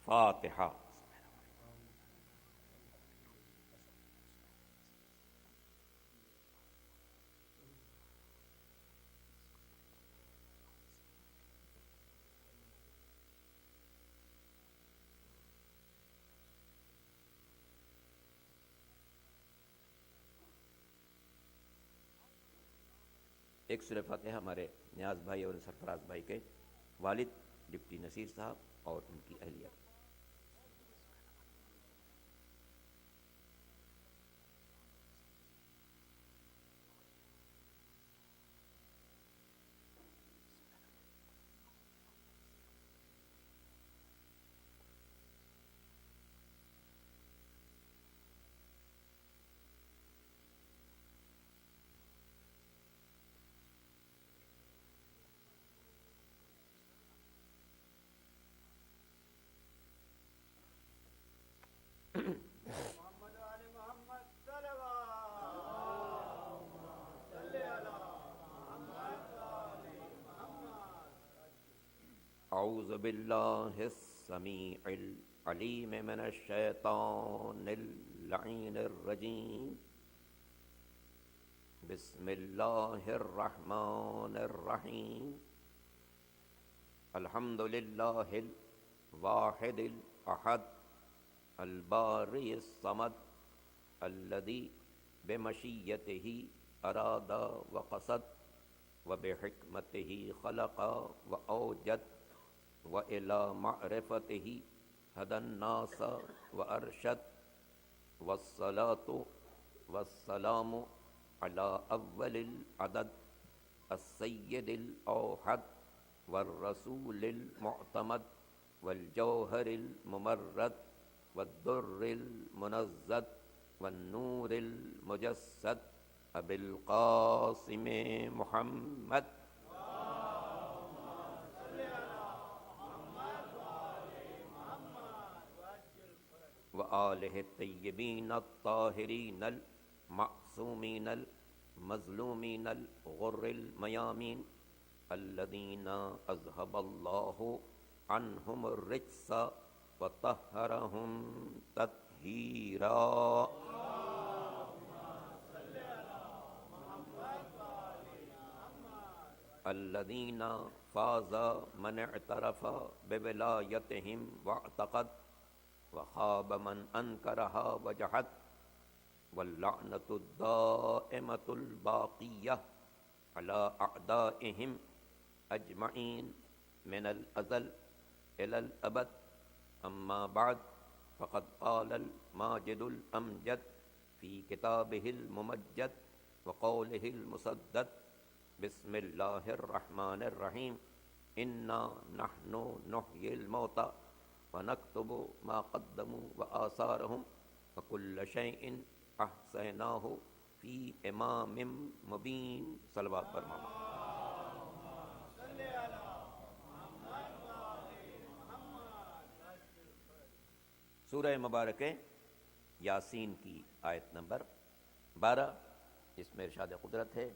فاتحہ۔ ایک سورہ فاتحہ ہمارے نیاز بھائی اور سرفراز بھائی کے والد ڈپٹی نصیر صاحب اور ان کی اہلیہ۔ اعوذ باللہ السمیع العلیم من الشیطان اللعین الرجیم، بسم اللہ الرحمن الرحیم، الحمد للہ الواحد الاحد الباری الصمد الذی بمشیتہ اراد وقصد وبحکمتہ خلق واوجد وإلى معرفته هدى الناس وأرشد، والصلاة والسلام على أول العدد السيد الأوحد والرسول المعتمد والجوهر الممرد والدر المنزد والنور المجسد أبي القاسم محمد وآلہ الطیبین الطاہرین المعصومین المظلومین الغر المیامین الذین اذهب اللہ عنہم الرجس وطہرہم تطہیرا۔ الذین فاز من اعترف بولایتہم واعتقد وخاب من انکرها وجحد، واللعنۃ الدائمۃ الباقیہ علی اعدائہم اجمعین من الازل الی الابد، اما بعد فقد قال الماجد الامجد فی کتابہ الممجد وقولہ المسدد، بسم اللہ الرحمن الرحیم، انا نحن نحیی الموتى ونکتب ما قدموا وآثارهم وکل شیء احصیناہ فی امام مبین۔ صلوات پر محمد۔ سورہ مبارک یاسین کی آیت نمبر 12، جس میں ارشاد قدرت ہے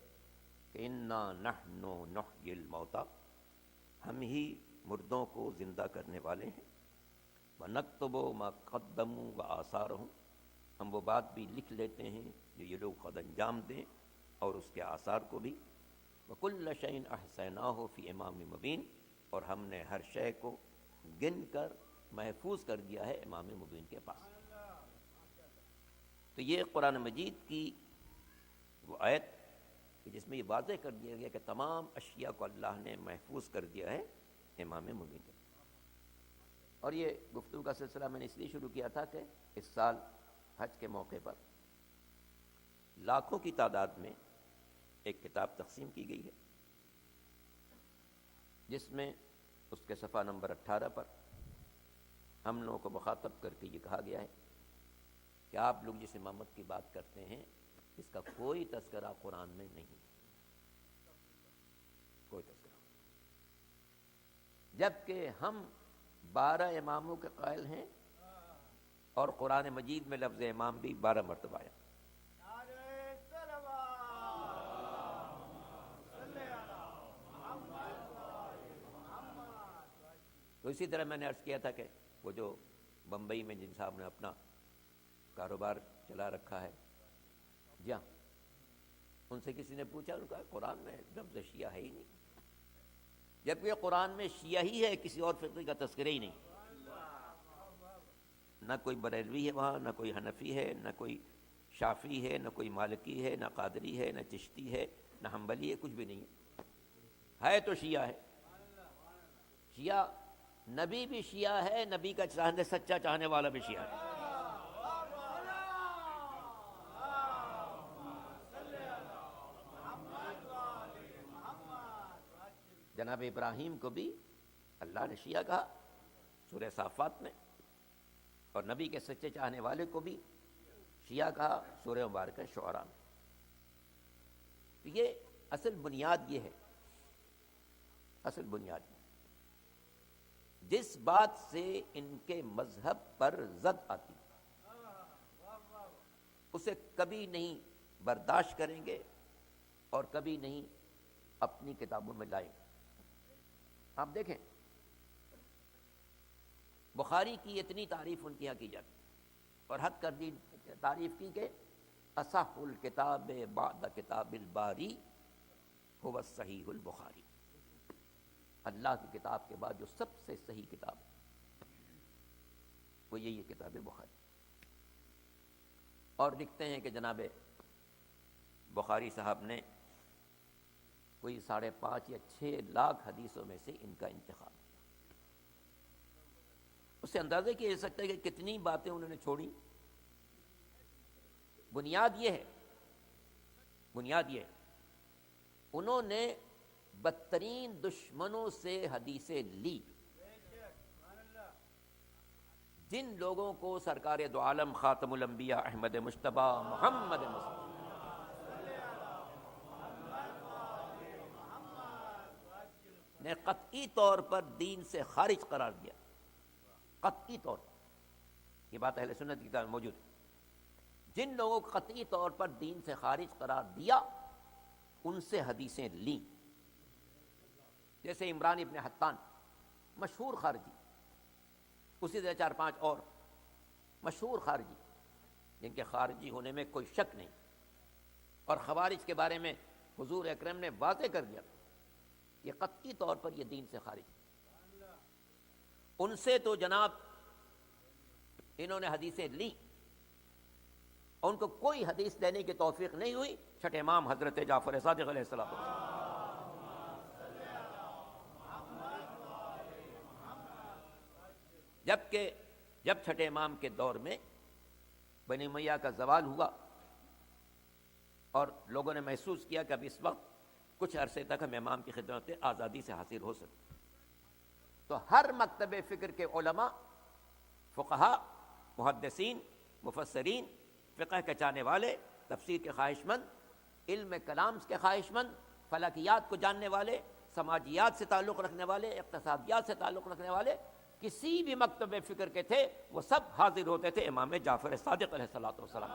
کہ انا نحن نحیی الموتى، ہم ہی مردوں کو زندہ کرنے والے ہیں، وَنَكْتُبُ مَا قَدَّمُوا وَآثَارَهُمْ، ہم وہ بات بھی لکھ لیتے ہیں جو یہ لوگ خود انجام دیں اور اس کے آثار کو بھی، وَكُلَّ شَيْءٍ أَحْصَيْنَاهُ فِي إِمَامٍ مُبِينٍ، اور ہم نے ہر شے کو گن کر محفوظ کر دیا ہے امام مبین کے پاس۔ تو یہ قرآن مجید کی وہ آیت کہ جس میں یہ واضح کر دیا گیا کہ تمام اشیاء کو اللہ نے محفوظ کر دیا ہے امام مبین کے پاس۔ اور یہ گفتگو کا سلسلہ میں نے اس لیے شروع کیا تھا کہ اس سال حج کے موقع پر لاکھوں کی تعداد میں ایک کتاب تقسیم کی گئی ہے، جس میں اس کے صفحہ نمبر 18 پر ہم لوگوں کو مخاطب کر کے یہ کہا گیا ہے کہ آپ لوگ جس امامت کی بات کرتے ہیں اس کا کوئی تذکرہ قرآن میں نہیں، کوئی تذکرہ، جبکہ ہم 12 اماموں کے قائل ہیں، اور قرآن مجید میں لفظ امام بھی 12 مرتبہ آیا۔ تو اسی طرح میں نے عرض کیا تھا کہ وہ جو بمبئی میں جن صاحب نے اپنا کاروبار چلا رکھا ہے، جی ہاں، ان سے کسی نے پوچھا، ان کا قرآن میں لفظ شیعہ ہے ہی نہیں، جبکہ قرآن میں شیعہ ہی ہے، کسی اور فرقے کا تذکرہ ہی نہیں۔ نہ کوئی بریلوی ہے وہاں، نہ کوئی حنفی ہے، نہ کوئی شافعی ہے، نہ کوئی مالکی ہے، نہ قادری ہے، نہ چشتی ہے، نہ حنبلی ہے، کچھ بھی نہیں ہے تو شیعہ ہے۔ شیعہ نبی بھی شیعہ ہے، نبی کا سچا چاہنے والا بھی شیعہ ہے۔ جناب ابراہیم کو بھی اللہ نے شیعہ کہا سورہ صافات میں، اور نبی کے سچے چاہنے والے کو بھی شیعہ کہا سورہ مبارکہ شعراء میں۔ تو یہ اصل بنیاد یہ ہے، اصل بنیاد یہ ہے۔ جس بات سے ان کے مذہب پر زد آتی اسے کبھی نہیں برداشت کریں گے اور کبھی نہیں اپنی کتابوں میں لائیں گے۔ آپ دیکھیں بخاری کی اتنی تعریف ان کی یہاں کی جاتی اور حد کر دی تعریف کی کہ اصح الکتاب بعد کتاب الباری هو الصحیح البخاری، اللہ کی کتاب کے بعد جو سب سے صحیح کتاب ہے وہ یہی کتاب بخاری۔ اور لکھتے ہیں کہ جناب بخاری صاحب نے کوئی 5.5 یا 6 لاکھ حدیثوں میں سے ان کا انتخاب کیا۔ اس سے اندازہ کیا جا سکتا ہے کہ کتنی باتیں انہوں نے چھوڑی۔ بنیاد یہ ہے انہوں نے بدترین دشمنوں سے حدیثیں لی، جن لوگوں کو سرکار دو عالم خاتم الانبیاء احمد مجتبی محمد مصطفیٰ نے قطعی طور پر دین سے خارج قرار دیا، قطعی طور پر، یہ بات اہل سنت کی کتاب میں موجود ہے، جن لوگوں کو قطعی طور پر دین سے خارج قرار دیا ان سے حدیثیں لیں، جیسے عمران ابن حطان مشہور خارجی، اسی طرح 4-5 اور مشہور خارجی جن کے خارجی ہونے میں کوئی شک نہیں، اور خوارج کے بارے میں حضور اکرم نے واضح کر دیا یہ قطعی طور پر یہ دین سے خارج ہے۔ ان سے تو جناب انہوں نے حدیثیں لیں، ان کو کوئی حدیث لینے کی توفیق نہیں ہوئی، چھٹے امام حضرت جعفر صادق علیہ السلام۔ جب چھٹے امام کے دور میں بنی امیہ کا زوال ہوا اور لوگوں نے محسوس کیا کہ اب اس وقت کچھ عرصے تک ہم امام کی خدمت میں آزادی سے حاصل ہو سکتے، تو ہر مکتب فکر کے علماء، فقہاء، محدثین، مفسرین، فقہ کے چاہنے والے، تفسیر کے خواہش مند، علم کلام کے خواہش مند، فلکیات کو جاننے والے، سماجیات سے تعلق رکھنے والے، اقتصادیات سے تعلق رکھنے والے، کسی بھی مکتب فکر کے تھے وہ سب حاضر ہوتے تھے امام جعفر صادق علیہ السلام۔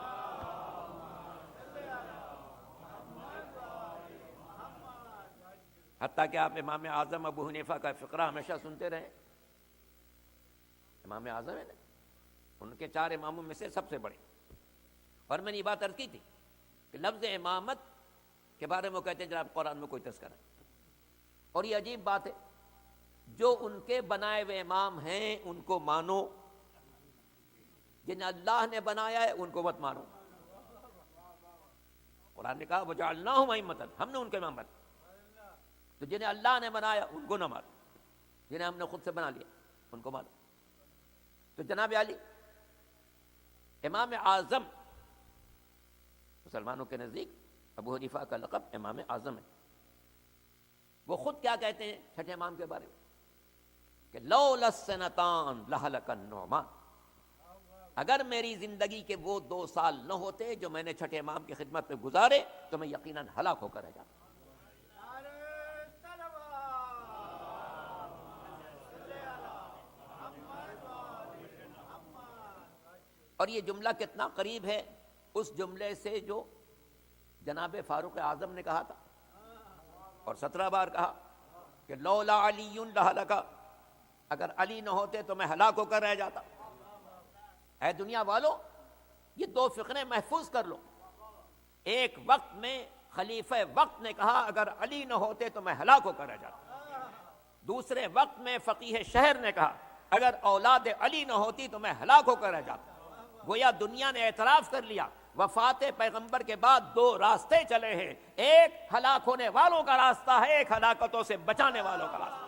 حتیٰ کہ آپ امام اعظم ابو حنیفہ کا فقرہ ہمیشہ سنتے رہے، امام اعظم ہے نا، ان کے 4 اماموں میں سے سب سے بڑے۔ اور میں نے یہ بات عرض کی تھی کہ لفظ امامت کے بارے میں وہ کہتے ہیں جناب قرآن میں کوئی تذکرہ نہیں، اور یہ عجیب بات ہے، جو ان کے بنائے ہوئے امام ہیں ان کو مانو، جن اللہ نے بنایا ہے ان کو مت مانو۔ قرآن نے کہا وجعلناہم ائمۃ، ہم نے ان کے امام بنائے، تو جنہیں اللہ نے بنایا ان کو نہ مانو، جنہیں ہم نے خود سے بنا لیا ان کو مانو۔ تو جناب علی امام اعظم، مسلمانوں کے نزدیک ابو حنیفہ کا لقب امام اعظم ہے، وہ خود کیا کہتے ہیں چھٹے امام کے بارے میں کہ لولا السنتان لہلک النعمان، اگر میری زندگی کے وہ 2 سال نہ ہوتے جو میں نے چھٹے امام کی خدمت میں گزارے تو میں یقیناً ہلاک ہو کر رہ جاتا۔ اور یہ جملہ کتنا قریب ہے اس جملے سے جو جناب فاروق اعظم نے کہا تھا اور 17 بار کہا کہ لولا علی لہلکا، اگر علی نہ ہوتے تو میں ہلاک ہو کر رہ جاتا۔ اے دنیا والو، یہ دو فقرے محفوظ کر لو۔ ایک وقت میں خلیفہ وقت نے کہا اگر علی نہ ہوتے تو میں ہلاک ہو کر رہ جاتا۔ دوسرے وقت میں فقیہ شہر نے کہا اگر اولاد علی نہ ہوتی تو میں ہلاک ہو کر رہ جاتا۔ گویا دنیا نے اعتراف کر لیا وفات پیغمبر کے بعد دو راستے چلے ہیں، ایک ہلاک ہونے والوں کا راستہ ہے، ایک ہلاکتوں سے بچانے والوں کا راستہ۔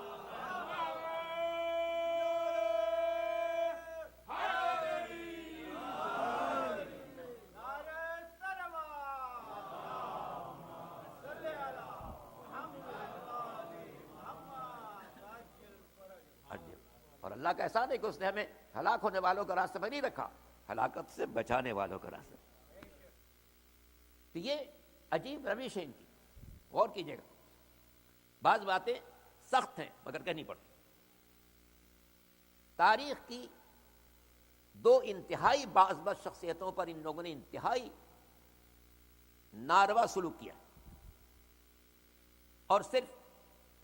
اور اللہ کا احسان ہے کہ اس نے ہمیں ہلاک ہونے والوں کا راستہ پر نہیں رکھا، ہلاکت سے بچانے والوں کا راستہ۔ تو یہ عجیب روش ہے ان کی، غور کیجیے گا۔ بعض باتیں سخت ہیں مگر کہنی پڑتی۔ تاریخ کی دو انتہائی باعث شخصیتوں پر ان لوگوں نے انتہائی ناروا سلوک کیا، اور صرف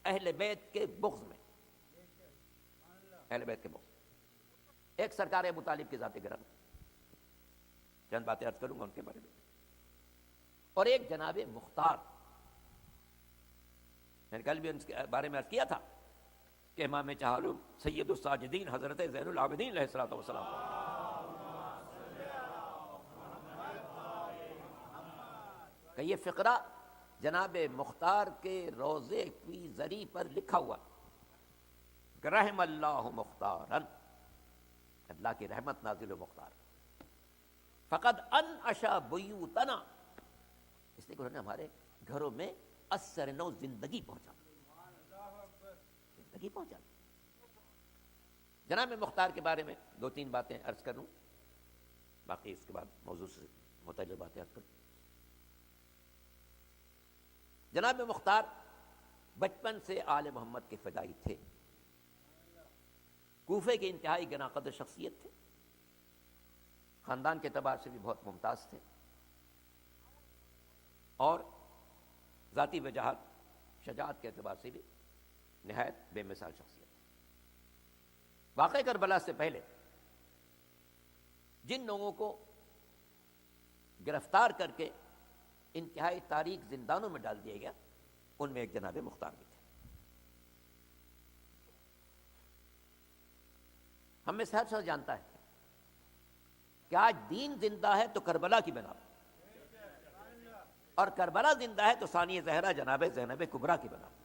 اہل بیت کے بغض میں، اہل بیت کے بغض۔ ایک سرکار ابو طالب کی ذات گرامی، چند باتیں عرض کروں گا ان کے بارے میں، اور ایک جناب مختار، میں نے کل بھی ان کے بارے میں عرض کیا تھا کہ امام چہارم سید الساجدین حضرت زین العابدین علیہ الصلوۃ والسلام، کہ یہ فقرہ جناب مختار کے روضے کی زری پر لکھا ہوا کہ رحم اللہ مختارا، اللہ کی رحمت نازل و مختار، فقد انعشا بیوتنا، اس لیے کہ انہوں نے ہمارے گھروں میں اثر نو زندگی پہنچا، زندگی پہنچا۔ جناب مختار کے بارے میں دو تین باتیں عرض کروں، باقی اس کے بعد موضوع سے متعلق باتیں عرض کروں۔ جناب مختار بچپن سے آل محمد کے فدائی تھے، کوفے کے انتہائی گراں قدر شخصیت تھے، خاندان کے اعتبار سے بھی بہت ممتاز تھے، اور ذاتی وجاہت شجاعت کے اعتبار سے بھی نہایت بے مثال شخصیت۔ واقعہ کربلا سے پہلے جن لوگوں کو گرفتار کر کے انتہائی تاریک زندانوں میں ڈال دیا گیا، ان میں ایک جناب مختار بھی تھے۔ ہم میں سے ہر شخص جانتا ہے کہ آج دین زندہ ہے تو کربلا کی بنا پر، اور کربلا زندہ ہے تو ثانی زہرا جناب زینب کبریٰ کی بنا پر۔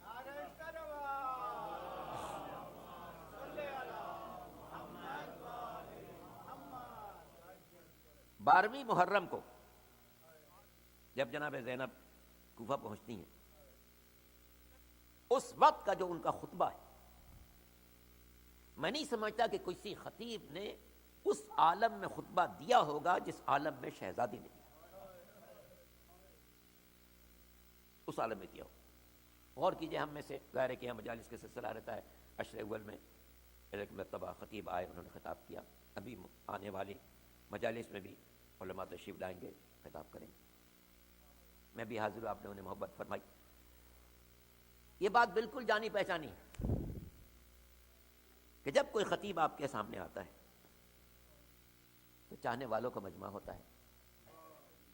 12ویں محرم کو جب جناب زینب کوفہ پہنچتی ہیں، اس وقت کا جو ان کا خطبہ ہے، میں نہیں سمجھتا کہ کسی خطیب نے اس عالم میں خطبہ دیا ہوگا جس عالم میں شہزادی نے دیا، اس عالم میں دیا ہوگا۔ غور کیجئے، ہم میں سے ظاہر ہے کہ یہاں مجالس کے سلسلہ رہتا ہے، عشر اول میں ایک مرتبہ خطیب آئے، انہوں نے خطاب کیا، ابھی آنے والی مجالس میں بھی علماء تشریف لائیں گے، خطاب کریں گے، میں بھی حاضر ہوں، آپ نے انہیں محبت فرمائی۔ یہ بات بالکل جانی پہچانی ہے کہ جب کوئی خطیب آپ کے سامنے آتا ہے تو چاہنے والوں کا مجمع ہوتا ہے،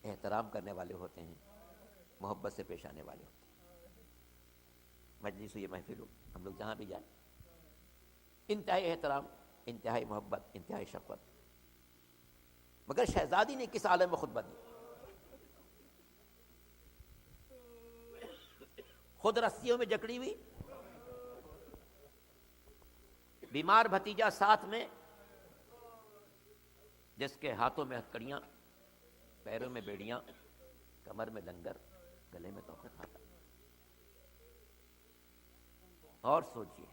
احترام کرنے والے ہوتے ہیں، محبت سے پیش آنے والے ہوتے ہیں۔ مجلس ہو، یہ محفل ہو، ہم لوگ جہاں بھی جائیں، انتہائی احترام، انتہائی محبت، انتہائی شفقت۔ مگر شہزادی نے کس عالم میں خطبہ دی؟ خود رسیوں میں جکڑی ہوئی، بیمار بھتیجا ساتھ میں، جس کے ہاتھوں میں ہتھکڑیاں، پیروں میں بیڑیاں، کمر میں لنگر، گلے میں توقع کھاتا۔ اور سوچئے،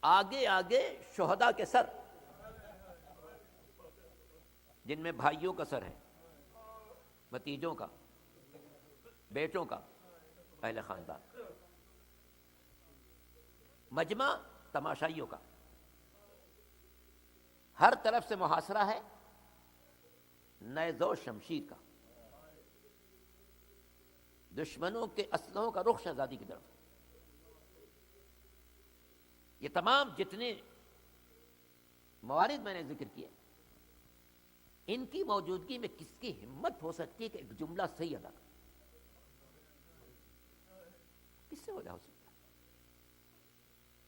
آگے آگے شہداء کے سر، جن میں بھائیوں کا سر ہے، بھتیجوں کا، بیٹوں کا، اہل خاندان، مجمع تماشائیوں کا، ہر طرف سے محاصرہ ہے نیز و شمشیر کا، دشمنوں کے اسلحوں کا رخ شہزادی کی طرف۔ یہ تمام جتنے موارد میں نے ذکر کیے، ان کی موجودگی میں کس کی ہمت ہو سکتی ہے کہ ایک جملہ صحیح ادا کرے؟ کس سے ہو سکتا ہے؟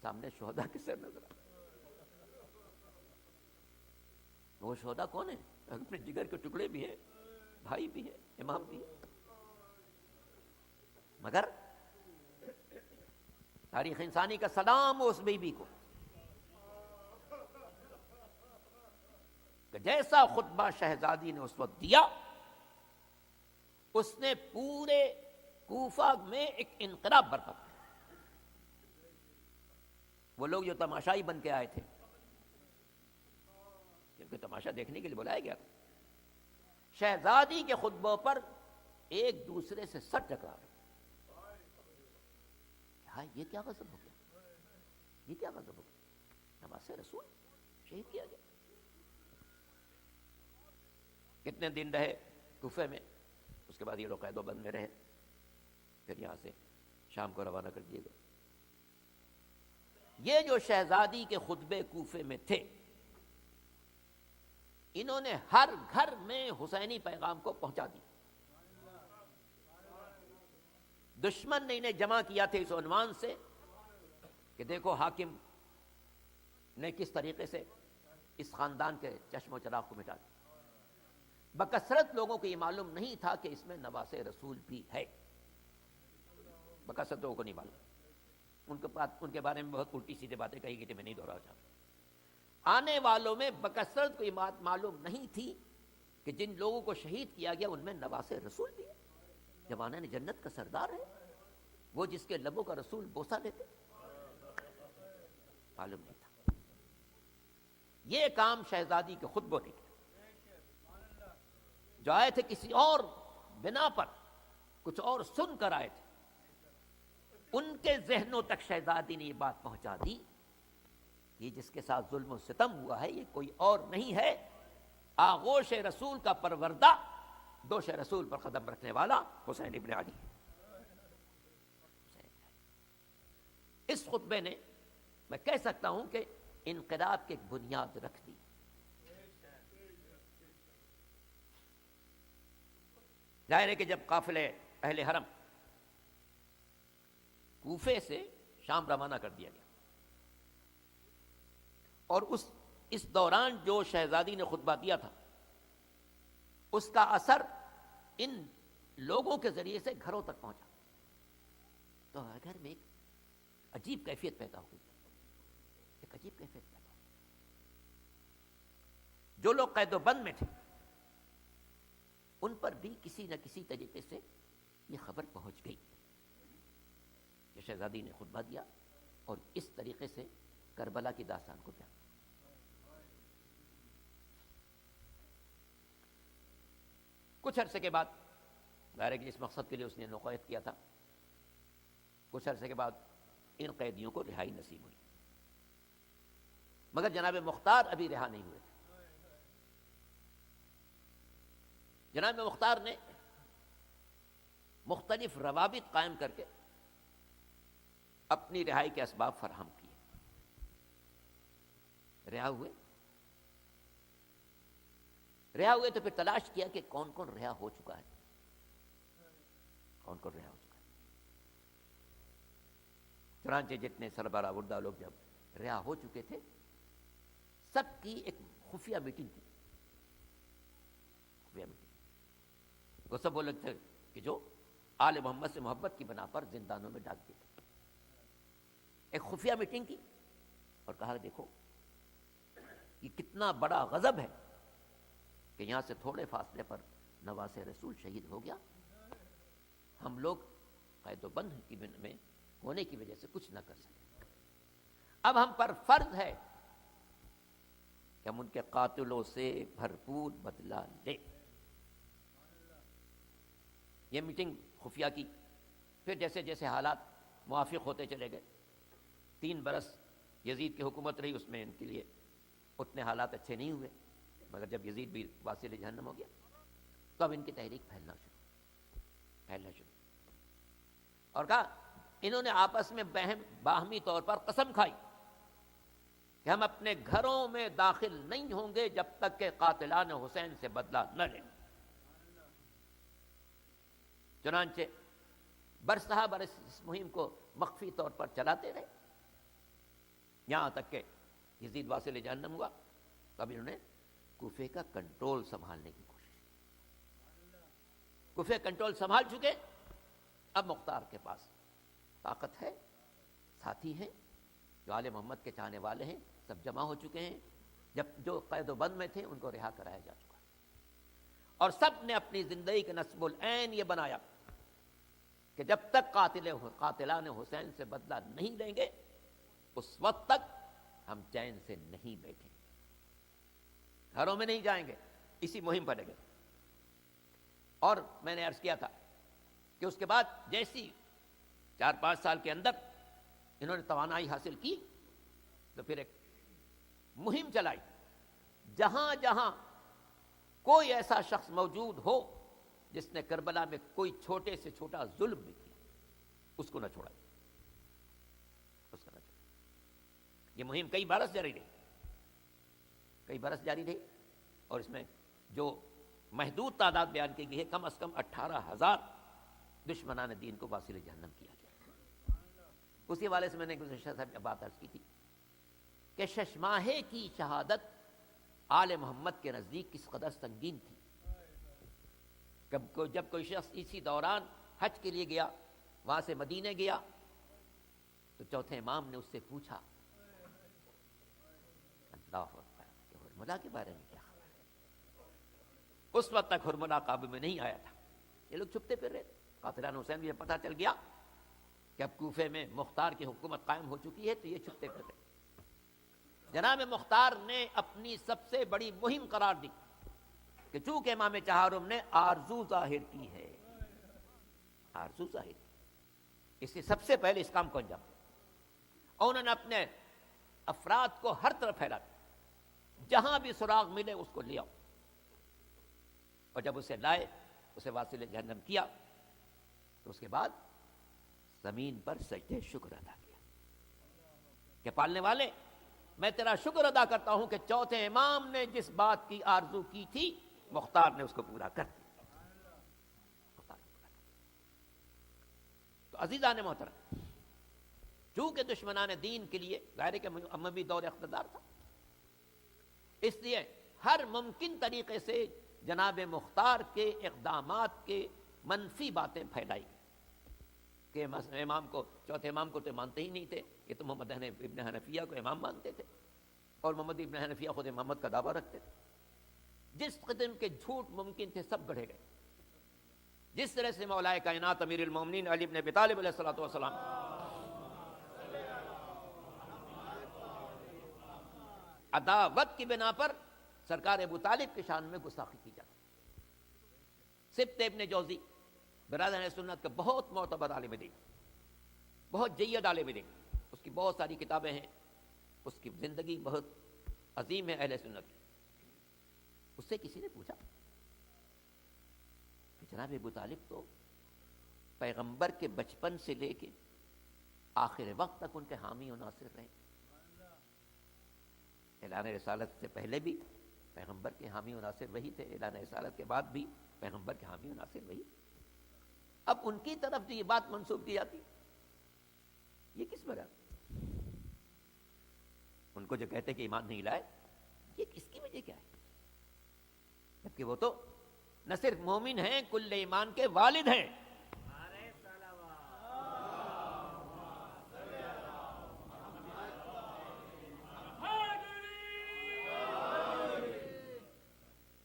سامنے شہداء کس سے نظر آ؟ وہ شہداء کون ہیں؟ اپنے جگر کے ٹکڑے بھی ہیں، بھائی بھی ہیں، امام بھی ہیں، مگر تاریخ انسانی کا سلام اس بی بی کو کہ جیسا خطبہ شہزادی نے اس وقت دیا، اس نے پورے کوفہ میں ایک انقلاب برپا کیا۔ وہ لوگ جو تماشائی بن کے آئے تھے، کیونکہ تماشا دیکھنے کے لیے بلایا گیا تھا، شہزادی کے خطبوں پر ایک دوسرے سے سر ٹکرا رہے، یہ کیا غضب ہو گیا، یہ کیا غضب ہو گیا، نواز رسول شہید کیا گیا۔ کتنے دن رہے کوفے میں، اس کے بعد یہ لوگ قید و بند میں رہے، پھر یہاں سے شام کو روانہ کر دیے گئے۔ یہ جو شہزادی کے خطبے کوفے میں تھے، انہوں نے ہر گھر میں حسینی پیغام کو پہنچا دیا۔ دشمن نے انہیں جمع کیا تھا اس عنوان سے کہ دیکھو حاکم نے کس طریقے سے اس خاندان کے چشم و چراغ کو مٹا دیا۔ بکثرت لوگوں کو یہ معلوم نہیں تھا کہ اس میں نواز رسول بھی ہے، بکثرت لوگوں کو نہیں معلوم، ان کے بارے میں بہت الٹی سیدھی باتیں کہی گئی تھی، میں نہیں دہرانا چاہتا۔ آنے والوں میں بکثرت کو یہ بات معلوم نہیں تھی کہ جن لوگوں کو شہید کیا گیا ان میں نواز رسول بھی ہے، جوانان جنت کا سردار ہے، وہ جس کے لبوں کا رسول بوسہ لیتے، معلوم نہیں تھا۔ یہ کام شہزادی کے خطبوں نے کیا، جو آئے تھے کسی اور بنا پر، کچھ اور سن کر آئے تھے، ان کے ذہنوں تک شہزادی نے یہ بات پہنچا دی، یہ جس کے ساتھ ظلم و ستم ہوا ہے یہ کوئی اور نہیں ہے، آغوش رسول کا پروردہ، دوش رسول پر قدم رکھنے والا حسین ابن علی۔ اس خطبے نے، میں کہہ سکتا ہوں کہ انقلاب کی ایک بنیاد رکھ دی۔ ظاہر ہے کہ جب قافلے اہل حرم کوفے سے شام روانہ کر دیا گیا، اور اس دوران جو شہزادی نے خطبہ دیا تھا، اس کا اثر ان لوگوں کے ذریعے سے گھروں تک پہنچا، تو گھر میں ایک عجیب کیفیت پیدا ہوئی، ایک عجیب کیفیت پیدا ہوئی۔ جو لوگ قید و بند میں تھے ان پر بھی کسی نہ کسی طریقے سے یہ خبر پہنچ گئی کہ شہزادی نے خطبہ دیا، اور اس طریقے سے کربلا کی داستان کو بیان۔ کچھ عرصے کے بعد، ظاہر ہے کہ اس مقصد کے لیے اس نے قید کیا تھا، کچھ عرصے کے بعد ان قیدیوں کو رہائی نصیب ہوئی، مگر جناب مختار ابھی رہا نہیں ہوئے تھے۔ جناب مختار نے مختلف روابط قائم کر کے اپنی رہائی کے اسباب فراہم کیے۔ رہا ہوئے تو پھر تلاش کیا کہ کون کون رہا ہو چکا ہے، کون کون رہا ہو چکا ہے۔ چنانچہ جتنے سربراہ وردہ لوگ جب رہا ہو چکے تھے، سب کی ایک خفیہ میٹنگ کی، خفیہ میٹنگ۔ وہ سب وہ لوگ تھے کہ جو آل محمد سے محبت کی بنا پر زندانوں میں ڈال دیے تھے، ایک خفیہ میٹنگ کی اور کہا دیکھو یہ کتنا بڑا غضب ہے کہ یہاں سے تھوڑے فاصلے پر نواز رسول شہید ہو گیا، ہم لوگ قید و بند میں ہونے کی وجہ سے کچھ نہ کر سکے، اب ہم پر فرض ہے کہ ہم ان کے قاتلوں سے بھرپور بدلہ لیں۔ یہ میٹنگ خفیہ کی، پھر جیسے جیسے حالات موافق ہوتے چلے گئے، 3 برس یزید کی حکومت رہی، اس میں ان کے لیے اتنے حالات اچھے نہیں ہوئے، مگر جب یزید بھی واصل جہنم ہو گیا تو اب ان کی تحریک پھیلنا شروع اور کہا انہوں نے آپس میں باہمی طور پر قسم کھائی کہ ہم اپنے گھروں میں داخل نہیں ہوں گے جب تک کہ قاتلان حسین سے بدلہ نہ لیں۔ چنانچہ برسہ برس اس مہم کو مخفی طور پر چلاتے رہے، یہاں تک کہ یزید واصل جہنم ہوا، تب انہوں نے کوفے کا کنٹرول سنبھالنے کی کوشش کی۔ کوفے کنٹرول سنبھال چکے، اب مختار کے پاس طاقت ہے، ساتھی ہیں جو آل محمد کے چاہنے والے ہیں، سب جمع ہو چکے ہیں، جب جو قید و بند میں تھے ان کو رہا کرایا جا چکا ہے، اور سب نے اپنی زندگی کے نصب العین یہ بنایا کہ جب تک قاتلان حسین سے بدلہ نہیں لیں گے اس وقت تک ہم چین سے نہیں بیٹھیں گے، گھروں میں نہیں جائیں گے، اسی مہم پر لگے۔ اور میں نے عرض کیا تھا کہ اس کے بعد جیسی 4-5 سال کے اندر انہوں نے توانائی حاصل کی تو پھر ایک مہم چلائی، جہاں جہاں کوئی ایسا شخص موجود ہو جس نے کربلا میں کوئی چھوٹے سے چھوٹا ظلم بھی کیا، اس کو نہ چھوڑا، یہ مہم کئی برس جاری رہی، اور اس میں جو محدود تعداد بیان کی گئی ہے، کم از کم 18,000 دشمنان دین کو واصل جہنم کیا گیا۔ اسی حوالے سے میں نے گزشتہ صاحب بات عرض کی تھی کہ ششماہے کی شہادت آل محمد کے نزدیک کس قدر سنگین تھی۔ جب کوئی شخص اسی دوران حج کے لیے گیا، وہاں سے مدینے گیا، تو چوتھے امام نے اس سے پوچھا اللہ اکبر کہ حرملہ کے بارے میں کیا خبر ہے؟ اس وقت تک حرملہ قابو میں نہیں آیا تھا، یہ لوگ چھپتے پھر رہے تھے۔ قاتلان حسین بھی پتہ چل گیا کہ اب کوفے میں مختار کی حکومت قائم ہو چکی ہے، تو یہ چھپتے پھر رہے۔ جناب مختار نے اپنی سب سے بڑی مہم قرار دی کہ چونکہ امام چہارم نے آرزو ظاہر کی ہے، آرزو ظاہر کی، اس سے سب سے پہلے اس کام کو انجام دیا، اور انہوں نے اپنے افراد کو ہر طرف پھیلا دیا، جہاں بھی سراغ ملے اس کو لے آؤ، اور جب اسے لائے، اسے واصل جہنم کیا، تو اس کے بعد زمین پر سجدے شکر ادا کیا کہ پالنے والے میں تیرا شکر ادا کرتا ہوں کہ چوتھے امام نے جس بات کی آرزو کی تھی مختار نے اس کو پورا کر دیا۔ تو عزیزان محترم، چونکہ دشمنان دین کے لیے ظاہر ہے کہ اموی دور اقتدار تھا، اس لیے ہر ممکن طریقے سے جناب مختار کے اقدامات کے منفی باتیں پھیلائی گئی کہ امام کو، چوتھے امام کو تو مانتے ہی نہیں تھے، یہ تو محمد ابن حنفیہ کو امام مانتے تھے، اور محمد ابن حنفیہ خود امامت کا دعویٰ رکھتے تھے۔ جس قسم کے جھوٹ ممکن تھے سب گڑھے گئے، جس طرح سے مولا کائنات امیر المومنین علی بن ابی طالب علیہ الصلوۃ والسلام عداوت کی بنا پر سرکار ابو طالب کی شان میں گستاخی کی جاتی۔ سبط ابن جوزی برادر اہل سنت کا بہت معتبر عالم دین، بہت جید عالم دین، اس کی بہت ساری کتابیں ہیں، اس کی زندگی بہت عظیم ہے اہل سنت کی۔ اس سے کسی نے پوچھا کہ جناب ابو طالب تو پیغمبر کے بچپن سے لے کے آخر وقت تک ان کے حامی و ناصر رہے، اعلان رسالت سے پہلے بھی پیغمبر کے حامی و ناصر وہی تھے، اعلان رسالت کے بعد بھی پیغمبر کے حامی و ناصر وہی۔ اب ان کی طرف جو یہ بات منسوب کی جاتی، یہ کس وجہ؟ ان کو جو کہتے کہ ایمان نہیں لائے، یہ کس کی وجہ کیا ہے؟ جبکہ وہ تو نہ صرف مومن ہیں، کل ایمان کے والد ہیں۔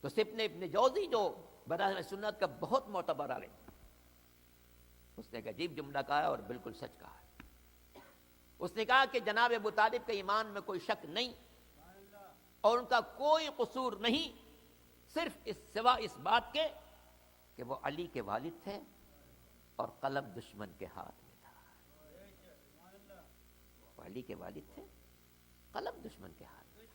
تو سبط ابن جوزی جو برادر سنت کا بہت معتبر عالم، اس نے ایک عجیب جملہ کہا ہے اور بالکل سچ کہا ہے۔ اس نے کہا کہ جناب ابو طالب کے ایمان میں کوئی شک نہیں اور ان کا کوئی قصور نہیں، صرف سوا اس بات کے کہ وہ علی کے والد تھے اور قلم دشمن کے ہاتھ میں تھا۔ وہ علی کے والد تھے، قلم دشمن کے ہاتھ میں۔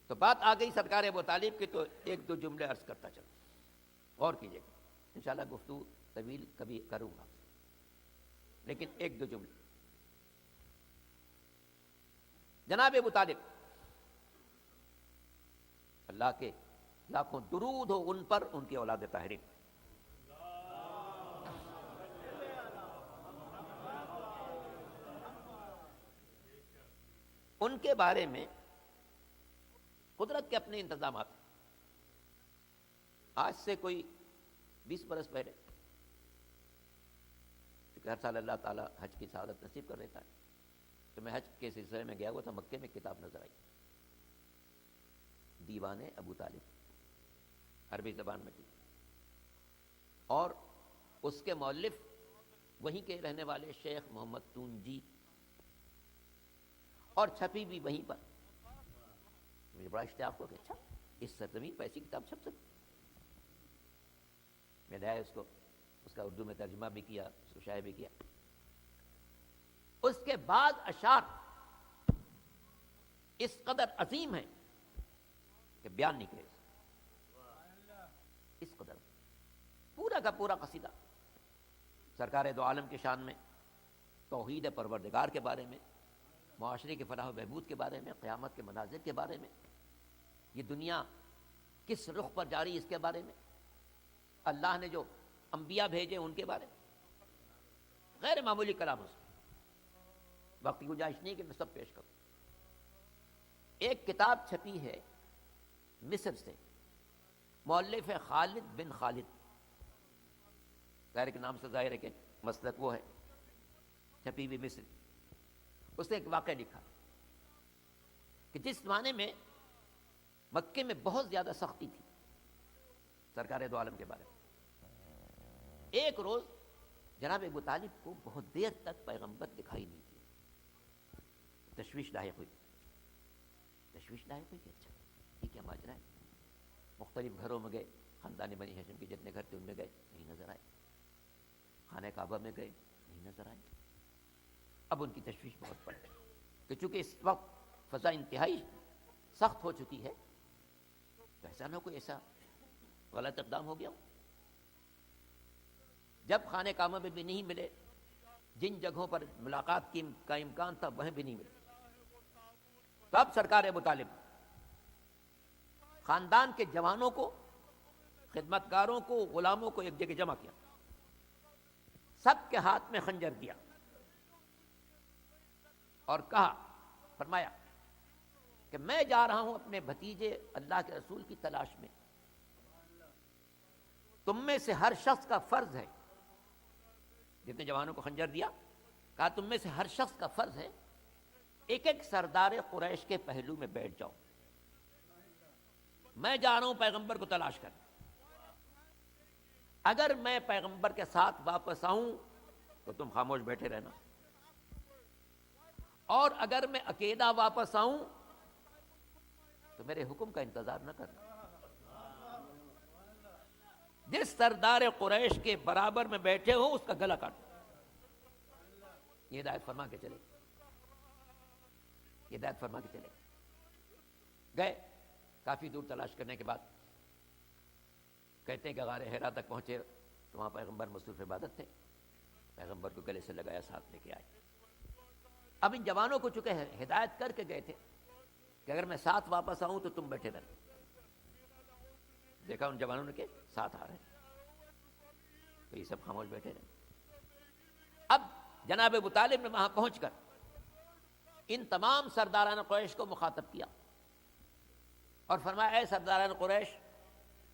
تو بات آ گئی سرکار ابو طالب کی، تو ایک دو جملے عرض کرتا چلوں، غور کیجیے گا، انشاءاللہ گفتگو طویل کبھی کروں گا، لیکن ایک دو جملے. جناب ابو طالب، اللہ کے لاکھوں درود ہو ان پر، ان کی اولاد طاہرین. ان کے بارے میں قدرت کے اپنے انتظامات ہیں. آج سے کوئی 20 برس پہلے، کیونکہ ہر سال اللہ تعالیٰ حج کی سعادت نصیب کر دیتا ہے، تو میں حج کے سلسلے میں گیا ہوا تھا، مکے میں کتاب نظر آئی، دیوان ابو طالب، عربی زبان میں تھی، اور اس کے مؤلف وہیں کے رہنے والے شیخ محمد تونجی، اور چھپی بھی وہیں پر. مجھے بڑا اشتیاق ہوا کہ اچھا اس سرزمین پر ایسی کتاب چھپ سکتی. میں نے اس کا اردو میں ترجمہ بھی کیا، اس کو شائع بھی کیا. اس کے بعد اشعار اس قدر عظیم ہیں کہ بیان نہیں کرے. اس قدر پورا کا پورا قصیدہ سرکار دو عالم کی شان میں، توحید پروردگار کے بارے میں، معاشرے کی فلاح و بہبود کے بارے میں، قیامت کے مناظر کے بارے میں، یہ دنیا کس رخ پر جاری اس کے بارے میں، اللہ نے جو انبیاء بھیجے ان کے بارے میں، غیر معمولی کلام اس میں. وقت کی گنجائش نہیں کہ میں سب پیش کروں. ایک کتاب چھپی ہے مصر سے، مؤلف ہے خالد بن خالد، ظاہر کے نام سے ظاہر ہے کہ مسلک وہ ہے، چھپی بھی مصر. اس نے ایک واقعہ لکھا کہ جس زمانے میں مکے میں بہت زیادہ سختی تھی سرکار دو عالم کے بارے میں، ایک روز جناب ابو طالب کو بہت دیر تک پیغمبر دکھائی نہیں دیے. تشویش لاحق ہوئی کہ اچھا یہ کیا ماجرا ہے. مختلف گھروں میں گئے، خاندان بنی ہاشم کے جتنے گھر تھے ان میں گئے، نہیں نظر آئے. خانہ کعبہ میں گئے، نہیں نظر آئے. اب ان کی تشویش بہت بڑھ گئی کہ چونکہ اس وقت فضا انتہائی سخت ہو چکی ہے، تو ایسا نہ کوئی ایسا غلط اقدام ہو گیا ہو. جب خانہ کعبہ میں بھی نہیں ملے، جن جگہوں پر ملاقات کا امکان تھا وہیں بھی نہیں ملے، تو اب سرکار ابو طالب خاندان کے جوانوں کو، خدمتگاروں کو، غلاموں کو ایک جگہ جمع کیا، سب کے ہاتھ میں خنجر دیا اور کہا، فرمایا کہ میں جا رہا ہوں اپنے بھتیجے اللہ کے رسول کی تلاش میں. تم میں سے ہر شخص کا فرض ہے، جتنے جوانوں کو خنجر دیا، کہا تم میں سے ہر شخص کا فرض ہے ایک ایک سردار قریش کے پہلو میں بیٹھ جاؤ، میں جا رہا ہوں پیغمبر کو تلاش کر. اگر میں پیغمبر کے ساتھ واپس آؤں تو تم خاموش بیٹھے رہنا، اور اگر میں اکیلا واپس آؤں تو میرے حکم کا انتظار نہ کرنا. جس سردار قریش کے برابر میں بیٹھے ہو اس کا گلا کاٹو. یہ ہدایت فرما کے چلے، یہ ہدایت فرما کے چلے. گئے، کافی دور تلاش کرنے کے بعد کہتے ہیں کہ غار حرا تک پہنچے تو وہاں پیغمبر مصروف عبادت تھے. پیغمبر کو گلے سے لگایا، ساتھ لے کے آئے. اب ان جوانوں کو چکے ہدایت کر کے گئے تھے کہ اگر میں ساتھ واپس آؤں تو تم بیٹھے رہنا. دیکھا ان جوانوں نے کہ ساتھ آ رہے ہیں، تو یہ سب خاموش بیٹھے رہے. اب جناب ابو طالب نے وہاں پہنچ کر ان تمام سرداران قریش کو مخاطب کیا اور فرمایا، اے سرداران قریش،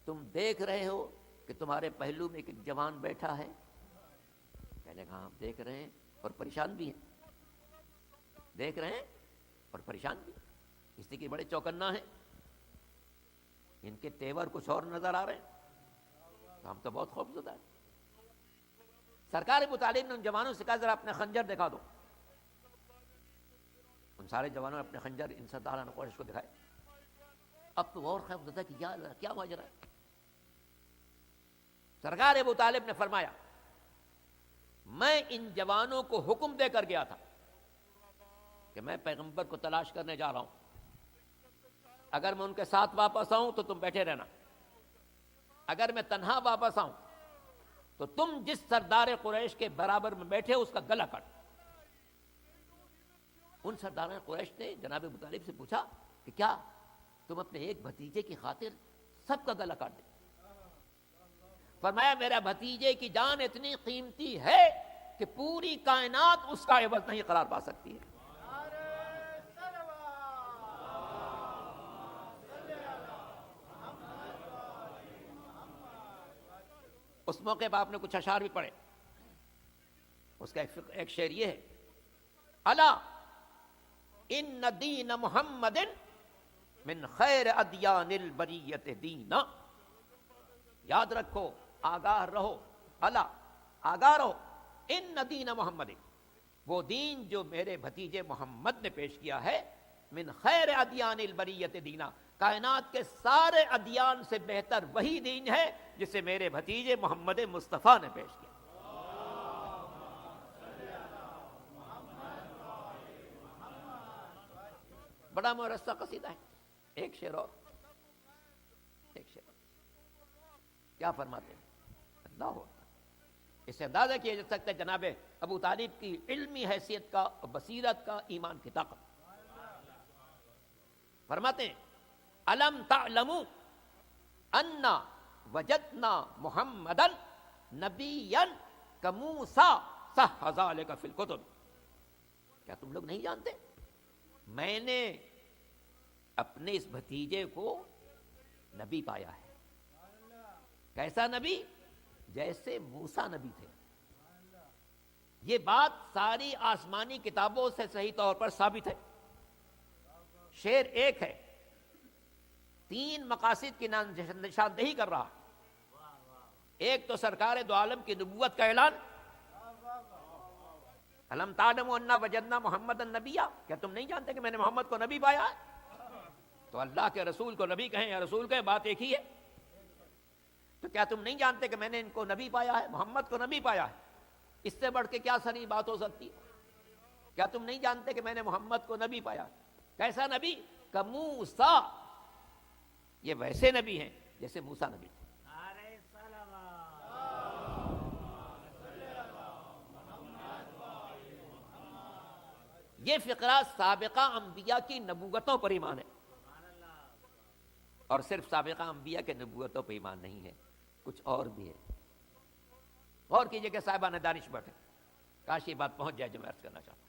تم دیکھ رہے ہو کہ تمہارے پہلو میں ایک جوان بیٹھا ہے. کہنے کہا ہم دیکھ رہے ہیں اور پریشان بھی ہیں، دیکھ رہے ہیں اور پریشان بھی، اس لیے کہ بڑے چوکنا ہیں، ان کے تیور کچھ اور نظر آ رہے ہیں، تو ہم تو بہت خوف زدہ ہیں. سرکار ابو طالب نے ان جوانوں سے کہا ذرا اپنے خنجر دکھا دو. ان سارے جوانوں نے اپنے خنجر ان سرداران قریش کو دکھائے. اب تو اور خوف زدہ کہ کیا ماجرا ہے. سرکار ابو طالب نے فرمایا میں ان جوانوں کو حکم دے کر گیا تھا کہ میں پیغمبر کو تلاش کرنے جا رہا ہوں، اگر میں ان کے ساتھ واپس آؤں تو تم بیٹھے رہنا، اگر میں تنہا واپس آؤں تو تم جس سردار قریش کے برابر میں بیٹھے اس کا گلا کاٹ۔ ان سردار قریش نے جناب ابو طالب سے پوچھا کہ کیا تم اپنے ایک بھتیجے کی خاطر سب کا گلا کاٹ دیں؟ فرمایا میرا بھتیجے کی جان اتنی قیمتی ہے کہ پوری کائنات اس کا عوض نہیں قرار پا سکتی ہے۔ اس موقع پہ آپ نے کچھ اشعار بھی پڑھے، اس کا ایک شعر یہ ہے، الا ان دین محمد من خیر ادیان البریت دینا، یاد رکھو، آگاہ رہو، الا آگاہ رہو، ان دین محمد، وہ دین جو میرے بھتیجے محمد نے پیش کیا ہے، من خیر ادیان البریت دینا، کائنات کے سارے ادیان سے بہتر وہی دین ہے جسے میرے بھتیجے محمد مصطفیٰ نے پیش کیا۔ بڑا مرصع قصیدہ ہے، ایک شعر اور، ایک شعر اور، کیا فرماتے ہیں؟ اللہ اکبر۔ اس سے اندازہ کیا جا سکتا ہے جناب ابو طالب کی علمی حیثیت کا، بصیرت کا، ایمان کی طاقت۔ فرماتے ہیں الم تعلموا انا وجدنا محمدا نبیا کموسیٰ صح ذلک فی الکتب، کیا تم لوگ نہیں جانتے میں نے اپنے اس بھتیجے کو نبی پایا ہے؟ کیسا نبی؟ جیسے موسیٰ نبی تھے۔ یہ بات ساری آسمانی کتابوں سے صحیح طور پر ثابت ہے۔ شعر ایک ہے، تین مقاصد کی نشاندہی کر رہا، ایک تو سرکار دو عالم کی نبوت کا اعلان، الم تعلموا انا وجدنا محمدا نبیا، کیا تم نہیں جانتے کہ میں نے محمد کو نبی پایا ہے؟ تو اللہ کے رسول کو نبی کہیں یا رسول کہیں، بات ایک ہی ہے۔ تو کیا تم نہیں جانتے کہ میں نے ان کو نبی پایا ہے، محمد کو نبی پایا ہے؟ اس سے بڑھ کے کیا سنی بات ہو سکتی ہے؟ کیا تم نہیں جانتے کہ میں نے محمد کو نبی پایا ہے؟ کیسا نبی؟ کموسیٰ، یہ ویسے نبی ہیں جیسے موسیٰ نبی تھے۔ یہ فقرہ سابقہ انبیاء کی نبوتوں پر ایمان ہے، اور صرف سابقہ انبیاء کے نبوتوں پر ایمان نہیں ہے، کچھ اور بھی ہے۔ غور کیجئے کہ صاحبان دانش بیٹھے، کاش یہ بات پہنچ جائے جو میں عرض کرنا چاہتا ہوں۔